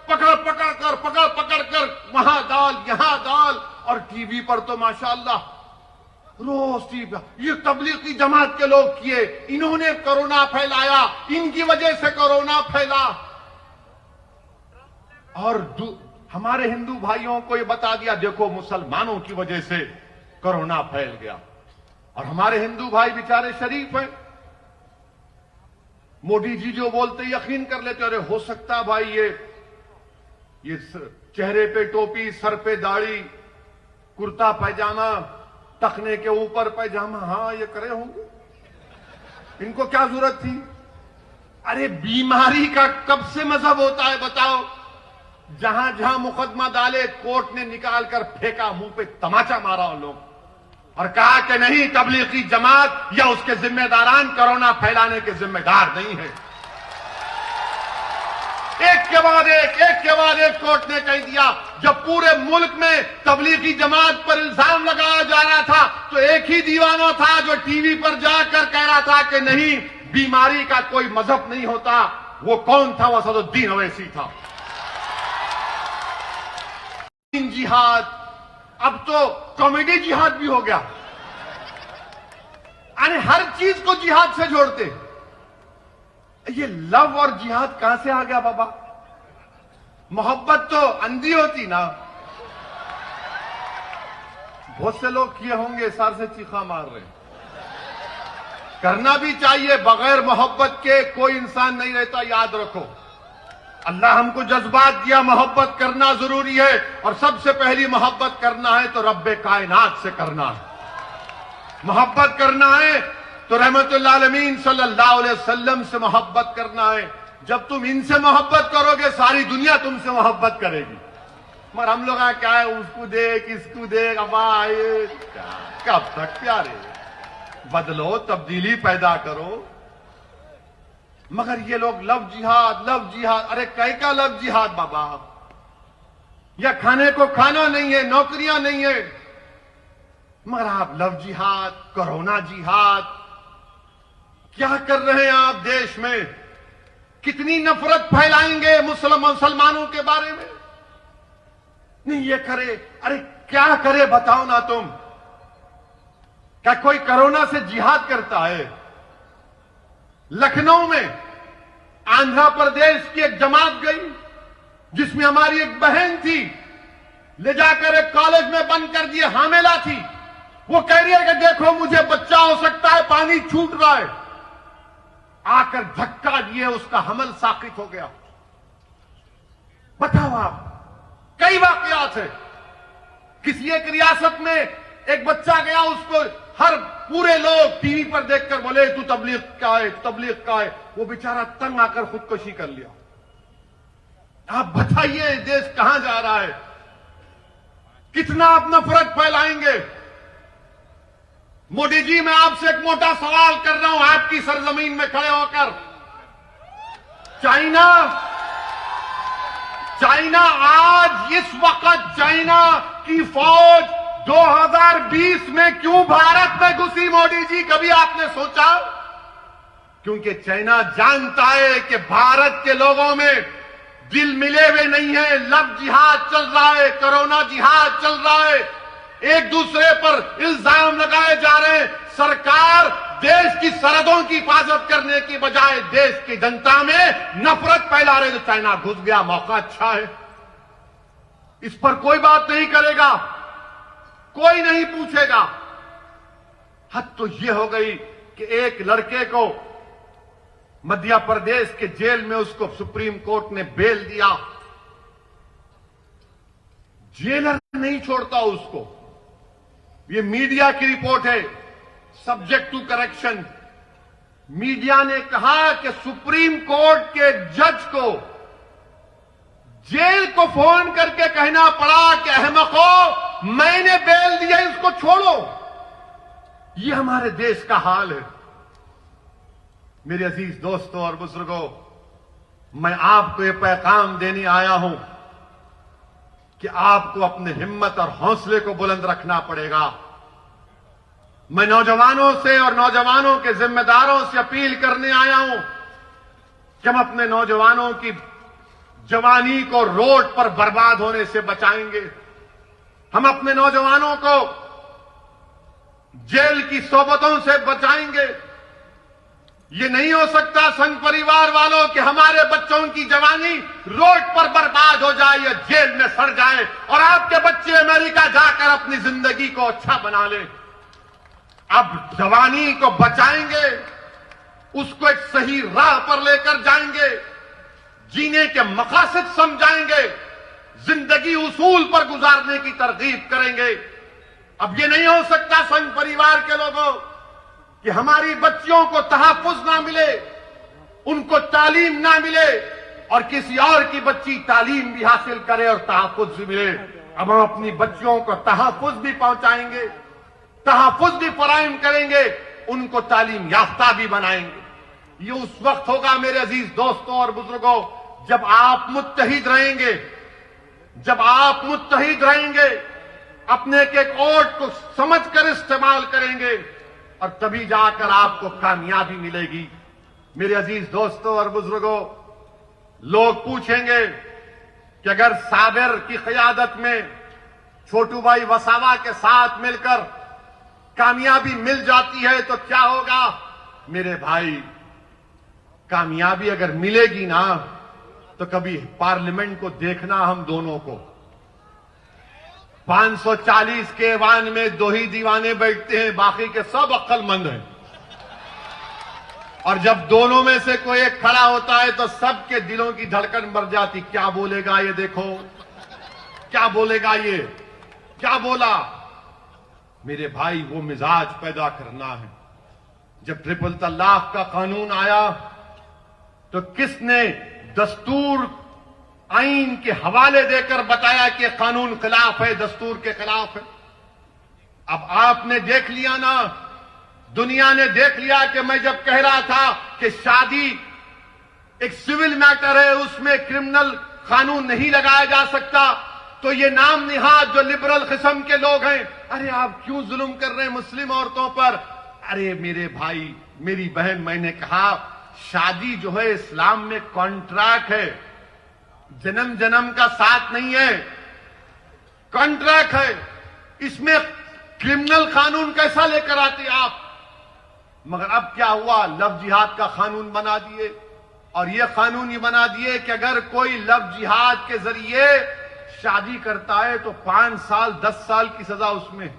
पकड़ पकड़ कर वहां डाल, यहां डाल, और टीवी पर तो माशाल्लाह रोज टीवी। ये तबलीगी जमात के लोग किए, इन्होंने कोरोना फैलाया, इनकी वजह से कोरोना फैला। और हमारे हिंदू भाइयों को ये बता दिया देखो मुसलमानों की वजह से कोरोना फैल गया। और हमारे हिंदू भाई बेचारे शरीफ हैं, मोदी जी जो बोलते यकीन कर लेते। अरे हो सकता भाई ये चेहरे पे टोपी, सर पे दाढ़ी, कुर्ता पैजामा, टखने के ऊपर पैजामा, हाँ ये करे होंगे, इनको क्या जरूरत थी? अरे बीमारी का कब से मजहब होता है बताओ? जहां जहां मुकदमा डाले कोर्ट ने निकाल कर फेंका, मुंह पे तमाचा मारा उन लोग और कहा कि नहीं, तबलीगी जमात या उसके जिम्मेदारान कोरोना फैलाने के जिम्मेदार नहीं है। एक के बाद एक कोर्ट ने कह दिया। जब पूरे मुल्क में तबलीगी जमात पर इल्जाम लगाया जा रहा था तो एक ही दीवाना था जो टीवी पर जाकर कह रहा था कि नहीं, बीमारी का कोई मजहब नहीं होता। वो कौन था? वो असदुद्दीन ओवैसी था। जिहाद, अब तो कॉमेडी जिहाद भी हो गया। यानी हर चीज को जिहाद से जोड़ते। ये लव और जिहाद कहां से आ गया बाबा? मोहब्बत तो अंधी होती ना। बहुत से लोग किए होंगे, सर से चीखा मार रहे। करना भी चाहिए, बगैर मोहब्बत के कोई इंसान नहीं रहता, याद रखो। अल्लाह हमको जज्बात दिया, मोहब्बत करना जरूरी है। और सबसे पहली मोहब्बत करना है तो रब्बे कायनात से करना है। मोहब्बत करना है तो रहमतुल आलमीन सल्लल्लाहु अलैहि वसल्लम से मोहब्बत करना है। जब तुम इनसे मोहब्बत करोगे सारी दुनिया तुमसे मोहब्बत करेगी। मगर हम लोग क्या है, उसको देख इसको देख, अब कब तक प्यारे, बदलो, तब्दीली पैदा करो। मगर ये लोग लव जिहाद, अरे कई का लव जिहाद बाबा, या खाने को खाना नहीं है, नौकरियां नहीं है, मगर आप लव जिहाद, कोरोना जिहाद, क्या कर रहे हैं आप देश में? कितनी नफरत फैलाएंगे मुसलमानों के बारे में? नहीं ये करे, अरे क्या करे बताओ ना तुम? क्या कोई कोरोना से जिहाद करता है? लखनऊ में आंध्र प्रदेश की एक जमात गई जिसमें हमारी एक बहन थी, ले जाकर एक कॉलेज में बंद कर दिए, हामिला थी। वो कह रही है कि देखो मुझे बच्चा हो सकता है, पानी छूट रहा है। आकर धक्का दिए, उसका हमल साकित हो गया। बताओ आप, कई वाकयात है। किसी एक रियासत में एक बच्चा गया, उसको हर पूरे लोग टीवी पर देखकर बोले तू तबलीग का है, तबलीग का है। वो बेचारा तंग आकर खुदकुशी कर लिया। आप बताइए देश कहां जा रहा है? कितना आप नफरत फैलाएंगे? मोदी जी, मैं आपसे एक मोटा सवाल कर रहा हूं, आपकी सरजमीन में खड़े होकर। चाइना आज इस वक्त चाइना की फौज 2020 में क्यों भारत में घुसी? मोदी जी, कभी आपने सोचा? क्योंकि चाइना जानता है कि भारत के लोगों में दिल मिले हुए नहीं है। लव जिहाद चल रहा है, कोरोना जिहाद चल रहा है, एक दूसरे पर इल्जाम लगाए जा रहे हैं। सरकार देश की सरहदों की हिफाजत करने की बजाय देश की जनता में नफरत फैला रहे। तो चाइना घुस गया, मौका अच्छा है। इस पर कोई बात नहीं करेगा, कोई नहीं पूछेगा। हद तो यह हो गई कि एक लड़के को मध्य प्रदेश के जेल में उसको सुप्रीम कोर्ट ने बेल दिया। जेलर नहीं छोड़ता उसको। ये मीडिया की रिपोर्ट है, सब्जेक्ट टू करेक्शन। मीडिया ने कहा कि सुप्रीम कोर्ट के जज को जेल को फोन करके कहना पड़ा कि अहमको, मैंने बेल दिया, इसको छोड़ो। ये हमारे देश का हाल है। मेरे अजीज दोस्तों और बुजुर्गों, मैं आपको ये पैगाम देने आया हूं कि आपको अपने हिम्मत और हौसले को बुलंद रखना पड़ेगा। मैं नौजवानों से और नौजवानों के जिम्मेदारों से अपील करने आया हूं कि हम अपने नौजवानों की जवानी को रोड पर बर्बाद होने से बचाएंगे। हम अपने नौजवानों को जेल की सोबतों से बचाएंगे। ये नहीं हो सकता संघ परिवार वालों कि हमारे बच्चों की जवानी रोड पर बर्बाद हो जाए या जेल में सड़ जाए और आपके बच्चे अमेरिका जाकर अपनी जिंदगी को अच्छा बना लें। अब जवानी को बचाएंगे, उसको एक सही राह पर लेकर जाएंगे, जीने के मकासद समझाएंगे, जिंदगी उसूल पर गुजारने की तरगीब करेंगे। अब ये नहीं हो सकता संघ परिवार के लोगों कि हमारी बच्चियों को तहफ्फुज ना मिले, उनको तालीम ना मिले और किसी और की बच्ची तालीम भी हासिल करे और तहफ्फुज भी मिले। अब हम अपनी बच्चियों को तहफ्फुज भी पहुंचाएंगे, तहफ्फुज भी फराहम करेंगे, उनको तालीम याफ्ता भी बनाएंगे। ये उस वक्त होगा मेरे अजीज दोस्तों और बुजुर्गों, जब आप मुत्तहिद रहेंगे, जब आप मुत्तहिद रहेंगे, अपने के वोट को समझकर इस्तेमाल करेंगे और तभी जाकर आपको कामयाबी मिलेगी। मेरे अजीज दोस्तों और बुजुर्गों, लोग पूछेंगे कि अगर साबिर की क़यादत में छोटू भाई वसावा के साथ मिलकर कामयाबी मिल जाती है तो क्या होगा? मेरे भाई, कामयाबी अगर मिलेगी ना तो कभी पार्लियामेंट को देखना हम दोनों को। 540 के ऐवान में 2 ही दीवाने बैठते हैं, बाकी के सब अक्लमंद हैं। और जब दोनों में से कोई एक खड़ा होता है तो सबके दिलों की धड़कन बढ़ जाती। क्या बोलेगा ये, देखो क्या बोलेगा ये, क्या बोला। मेरे भाई, वो मिजाज पैदा करना है। जब ट्रिपल तलाक का कानून आया तो किसने दस्तूर आईन के हवाले देकर बताया कि कानून खिलाफ है, दस्तूर के खिलाफ है। अब आपने देख लिया ना, दुनिया ने देख लिया कि मैं जब कह रहा था कि शादी एक सिविल मैटर है, उसमें क्रिमिनल कानून नहीं लगाया जा सकता, तो ये नाम निहाद जो लिबरल किस्म के लोग हैं, अरे आप क्यों जुल्म कर रहे हैं मुस्लिम औरतों पर। अरे मेरे भाई, मेरी बहन, मैंने कहा शादी जो है इस्लाम में कॉन्ट्रैक्ट है, जन्म जन्म का साथ नहीं है, कॉन्ट्रैक्ट है। इसमें क्रिमिनल कानून कैसा लेकर आते आप। मगर अब क्या हुआ, लव जिहाद का कानून बना दिए, और यह कानून ये बना दिए कि अगर कोई लव जिहाद के जरिए शादी करता है तो 5 साल 10 साल की सजा उसमें।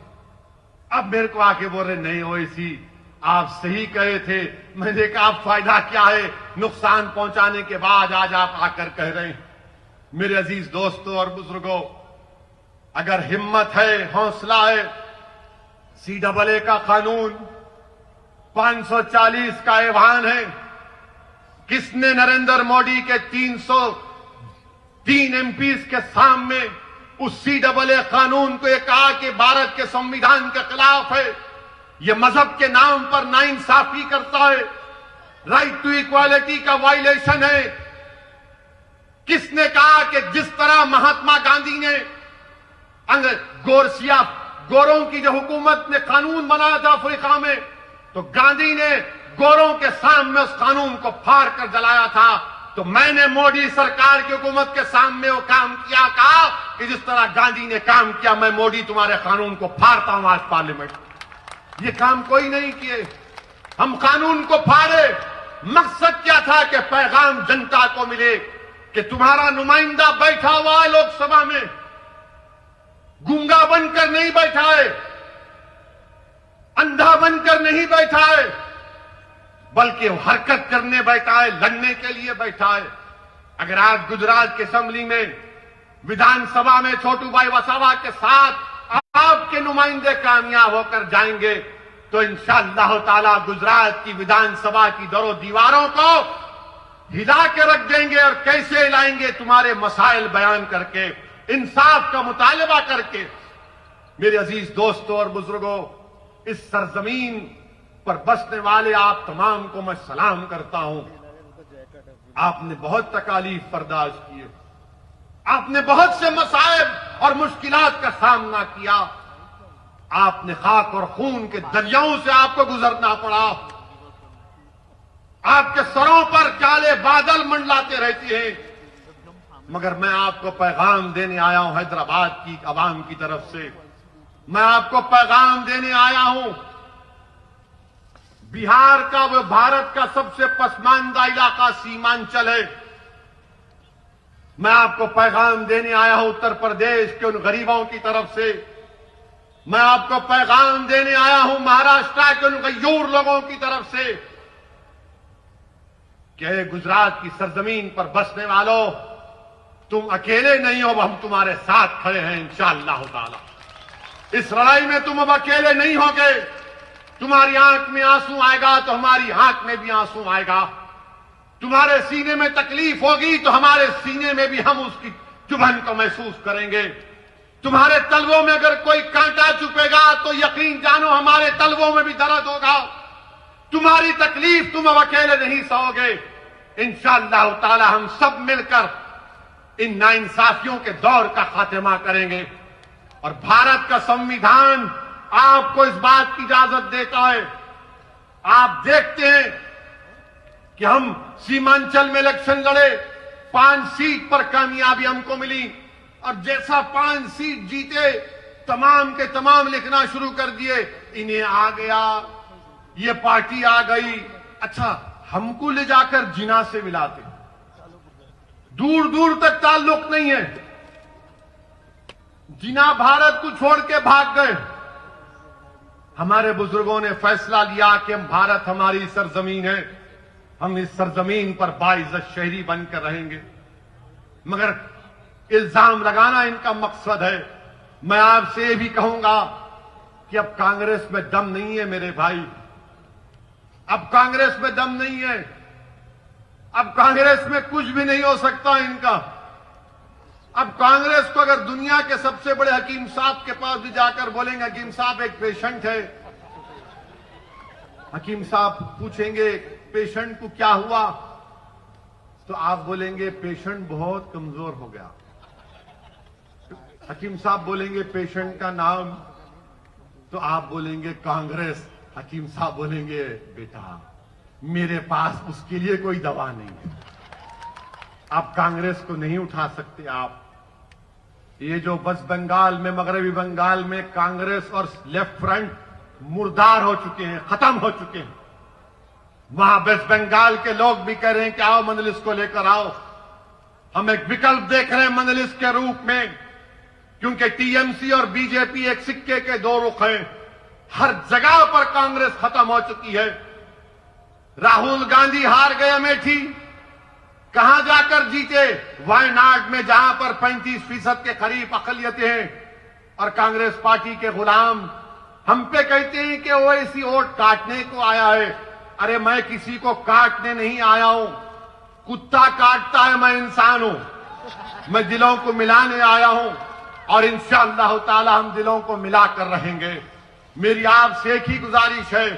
अब मेरे को आके बोल रहे नहीं हो इसी, आप सही कहे थे। मैंने कहा फायदा क्या है, नुकसान पहुंचाने के बाद आज आप आकर कह रहे हैं। मेरे अजीज दोस्तों और बुजुर्गों, अगर हिम्मत है, हौसला है, CAA का कानून 540 का ऐवान है। किसने नरेंद्र मोदी के 303 MPs के सामने उस CAA कानून को ये कहा कि भारत के संविधान के खिलाफ है, ये मजहब के नाम पर नाइंसाफी करता है, राइट टू इक्वालिटी का वायलेशन है। किसने कहा कि जिस तरह महात्मा गांधी ने गोरों की जो हुकूमत ने कानून बनाया था अफ्रीका में, तो गांधी ने गोरों के सामने उस कानून को फाड़ कर जलाया था। तो मैंने मोदी सरकार की हुकूमत के सामने वो काम किया, कहा कि जिस तरह गांधी ने काम किया, मैं मोदी तुम्हारे कानून को फाड़ता हूं आज पार्लियामेंट। ये काम कोई नहीं किए, हम कानून को फाड़े। मकसद क्या था कि पैगाम जनता को मिले कि तुम्हारा नुमाइंदा बैठा हुआ है लोकसभा में, गूंगा बनकर नहीं बैठा है, अंधा बनकर नहीं बैठा है, बल्कि हरकत करने बैठा है, लड़ने के लिए बैठा है। अगर आज गुजरात की असेंबली में, विधानसभा में छोटू भाई वसावा के साथ आपके नुमाइंदे कामयाब होकर जाएंगे, तो इंशाअल्लाह ताला गुजरात की विधानसभा की दरों दीवारों को हिला के रख देंगे। और कैसे हिलाएंगे, तुम्हारे मसाइल बयान करके, इंसाफ का मुतालबा करके। मेरे अजीज दोस्तों और बुजुर्गों, इस सरजमीन पर बसने वाले आप तमाम को मैं सलाम करता हूं। आपने बहुत तकालीफ बर्दाश्त किए, आपने बहुत से मसाइब और मुश्किलात का सामना किया, आपने खाक और खून के दरियाओं से आपको गुजरना पड़ा, आपके सरों पर काले बादल मंडलाते रहते हैं। मगर मैं आपको पैगाम देने आया हूं हैदराबाद की आवाम की तरफ से, मैं आपको पैगाम देने आया हूं। बिहार का वो भारत का सबसे पसमानदा इलाका सीमांचल है। मैं आपको पैगाम देने आया हूं उत्तर प्रदेश के उन गरीबों की तरफ से, मैं आपको पैगाम देने आया हूं महाराष्ट्र के उन गयूर लोगों की तरफ से कि गुजरात की सरजमीन पर बसने वालों, तुम अकेले नहीं हो, हम तुम्हारे साथ खड़े हैं इंशाअल्लाह ताला। इस लड़ाई में तुम अब अकेले नहीं होगे। तुम्हारी आंख में आंसू आएगा तो हमारी आंख में भी आंसू आएगा, तुम्हारे सीने में तकलीफ होगी तो हमारे सीने में भी हम उसकी चुभन को महसूस करेंगे। तुम्हारे तलवों में अगर कोई कांटा चुपेगा तो यकीन जानो हमारे तलवों में भी दर्द होगा। तुम्हारी तकलीफ तुम अब अकेले नहीं सहोगे। इंशाअल्लाह ताला हम सब मिलकर इन नाइंसाफियों के दौर का खात्मा करेंगे। और भारत का संविधान आपको इस बात की इजाजत देता है। आप देखते हैं कि हम सीमांचल में इलेक्शन लड़े, 5 सीट पर कामयाबी हमको मिली, और जैसा 5 सीट जीते तमाम के तमाम लिखना शुरू कर दिए, इन्हें आ गया, ये पार्टी आ गई। अच्छा, हमको ले जाकर जिना से मिलाते, दूर दूर तक ताल्लुक नहीं है। जिना भारत को छोड़ के भाग गए। हमारे बुजुर्गों ने फैसला लिया कि हम भारत हमारी सरजमीन है, हम इस सरजमीन पर बाइज्जत शहरी बनकर रहेंगे। मगर इल्जाम लगाना इनका मकसद है। मैं आपसे ये भी कहूंगा कि अब कांग्रेस में दम नहीं है मेरे भाई, अब कांग्रेस में दम नहीं है। अब कांग्रेस में कुछ भी नहीं हो सकता इनका। अब कांग्रेस को अगर दुनिया के सबसे बड़े हकीम साहब के पास भी जाकर बोलेंगे हकीम साहब एक पेशेंट है, हकीम साहब पूछेंगे पेशेंट को क्या हुआ, तो आप बोलेंगे पेशेंट बहुत कमजोर हो गया। हकीम साहब बोलेंगे पेशेंट का नाम, तो आप बोलेंगे कांग्रेस। हकीम साहब बोलेंगे बेटा मेरे पास उसके लिए कोई दवा नहीं है। आप कांग्रेस को नहीं उठा सकते। आप ये जो वेस्ट बंगाल में, मगरबी बंगाल में कांग्रेस और लेफ्ट फ्रंट मुर्दार हो चुके हैं, खत्म हो चुके हैं। वहां वेस्ट बंगाल के लोग भी कह रहे हैं कि आओ मंजलिस को लेकर आओ। हम एक विकल्प देख रहे हैं मंजलिस के रूप में, क्योंकि टीएमसी और बीजेपी एक सिक्के के दो रुख हैं। हर जगह पर कांग्रेस खत्म हो चुकी है। राहुल गांधी हार गए अमेठी, कहां जाकर जीते? वायनाड में, जहां पर 35% के करीब अकलियतें हैं। और कांग्रेस पार्टी के गुलाम हम पे कहते हैं कि ओवैसी वोट काटने को आया है। अरे मैं किसी को काटने नहीं आया हूं। कुत्ता काटता है, मैं इंसान हूं। मैं दिलों को मिलाने आया हूं और इंशाअल्लाह ताला हम दिलों को मिलाकर रहेंगे। मेरी आपसे एक ही गुजारिश है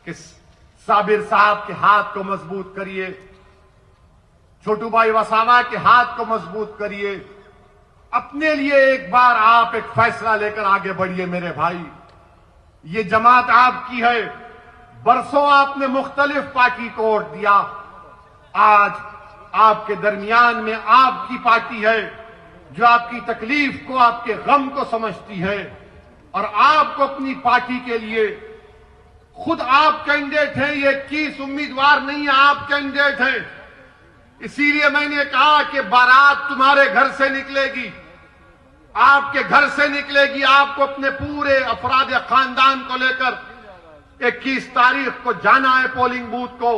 कि साबिर साहब के हाथ को मजबूत करिए, छोटू भाई वसावा के हाथ को मजबूत करिए। अपने लिए एक बार आप एक फैसला लेकर आगे बढ़िए मेरे भाई। ये जमात आपकी है। बरसों आपने मुख्तलिफ पार्टी को वोट दिया। आज आपके दरमियान में आपकी पार्टी है जो आपकी तकलीफ को, आपके गम को समझती है और आपको अपनी पार्टी के लिए, खुद आप कैंडिडेट हैं, ये 21 उम्मीदवार नहीं है, आप कैंडिडेट हैं। इसीलिए मैंने कहा कि बारात तुम्हारे घर से निकलेगी, आपके घर से निकलेगी। आपको अपने पूरे अफराद खानदान को लेकर 21 तारीख को जाना है पोलिंग बूथ को,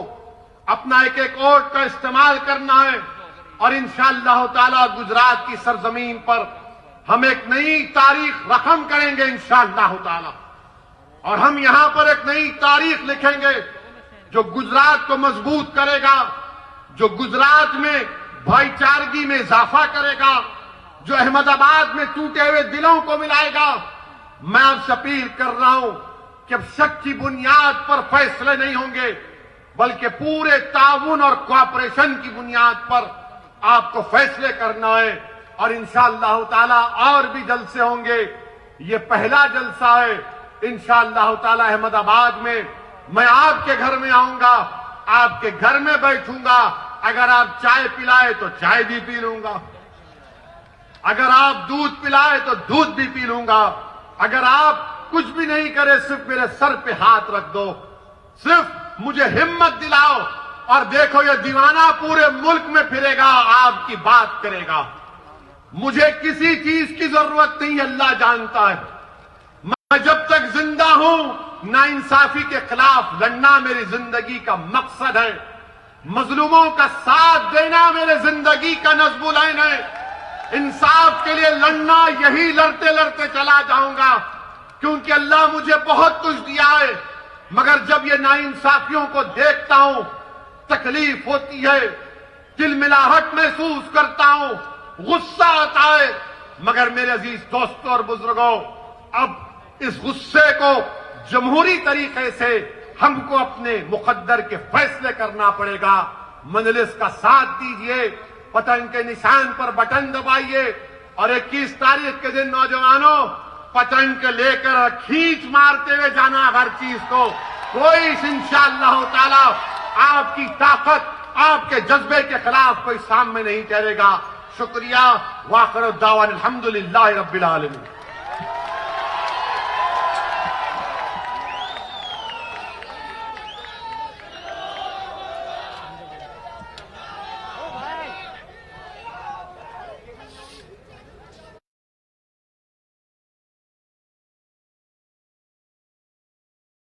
अपना एक एक वोट का इस्तेमाल करना है और इंशाअल्लाह ताला गुजरात की सरजमीन पर हम एक नई तारीख रकम करेंगे इंशाअल्लाह ताला। और हम यहां पर एक नई तारीख लिखेंगे जो गुजरात को मजबूत करेगा, जो गुजरात में भाईचारगी में इजाफा करेगा, जो अहमदाबाद में टूटे हुए दिलों को मिलाएगा। मैं आपसे अपील कर रहा हूं कि अब शक की बुनियाद पर फैसले नहीं होंगे, बल्कि पूरे ताउन और कोऑपरेशन की बुनियाद पर आपको फैसले करना है। और इंशाअल्लाह ताला और भी जलसे होंगे। ये पहला जलसा है। इंशाअल्लाह ताला अहमदाबाद में मैं आपके घर में आऊंगा, आपके घर में बैठूंगा। अगर आप चाय पिलाए तो चाय भी पी लूंगा, अगर आप दूध पिलाए तो दूध भी पी लूंगा। अगर आप कुछ भी नहीं करे, सिर्फ मेरे सर पे हाथ रख दो, सिर्फ मुझे हिम्मत दिलाओ और देखो ये दीवाना पूरे मुल्क में फिरेगा, आपकी बात करेगा। मुझे किसी चीज की जरूरत नहीं, अल्लाह जानता है। मैं जब तक जिंदा हूं, नाइंसाफी के खिलाफ लड़ना मेरी जिंदगी का मकसद है। मजलूमों का साथ देना मेरे जिंदगी का नज़्मुल ऐन है। इंसाफ के लिए लड़ना, यही लड़ते लड़ते चला जाऊंगा, क्योंकि अल्लाह मुझे बहुत कुछ दिया है। मगर जब ये नाइंसाफियों को देखता हूं, तकलीफ होती है, तिलमिलाहट महसूस करता हूं, गुस्सा आता है। मगर मेरे अजीज दोस्तों और बुजुर्गों, अब इस गुस्से को जमहूरी तरीके से हमको अपने मुकद्दर के फैसले करना पड़ेगा। मजलिस का साथ दीजिए, पतंग के निशान पर बटन दबाइए और 21 तारीख के दिन नौजवानों पतंग लेकर खींच मारते हुए जाना हर चीज को। कोई इंशाअल्लाह ताला आपकी ताकत, आपके जज्बे के खिलाफ कोई सामने नहीं ठहरेगा। शुक्रिया। वाखिर दावाना अल्हम्दुलिल्लाहि रब्बिल आलमीन।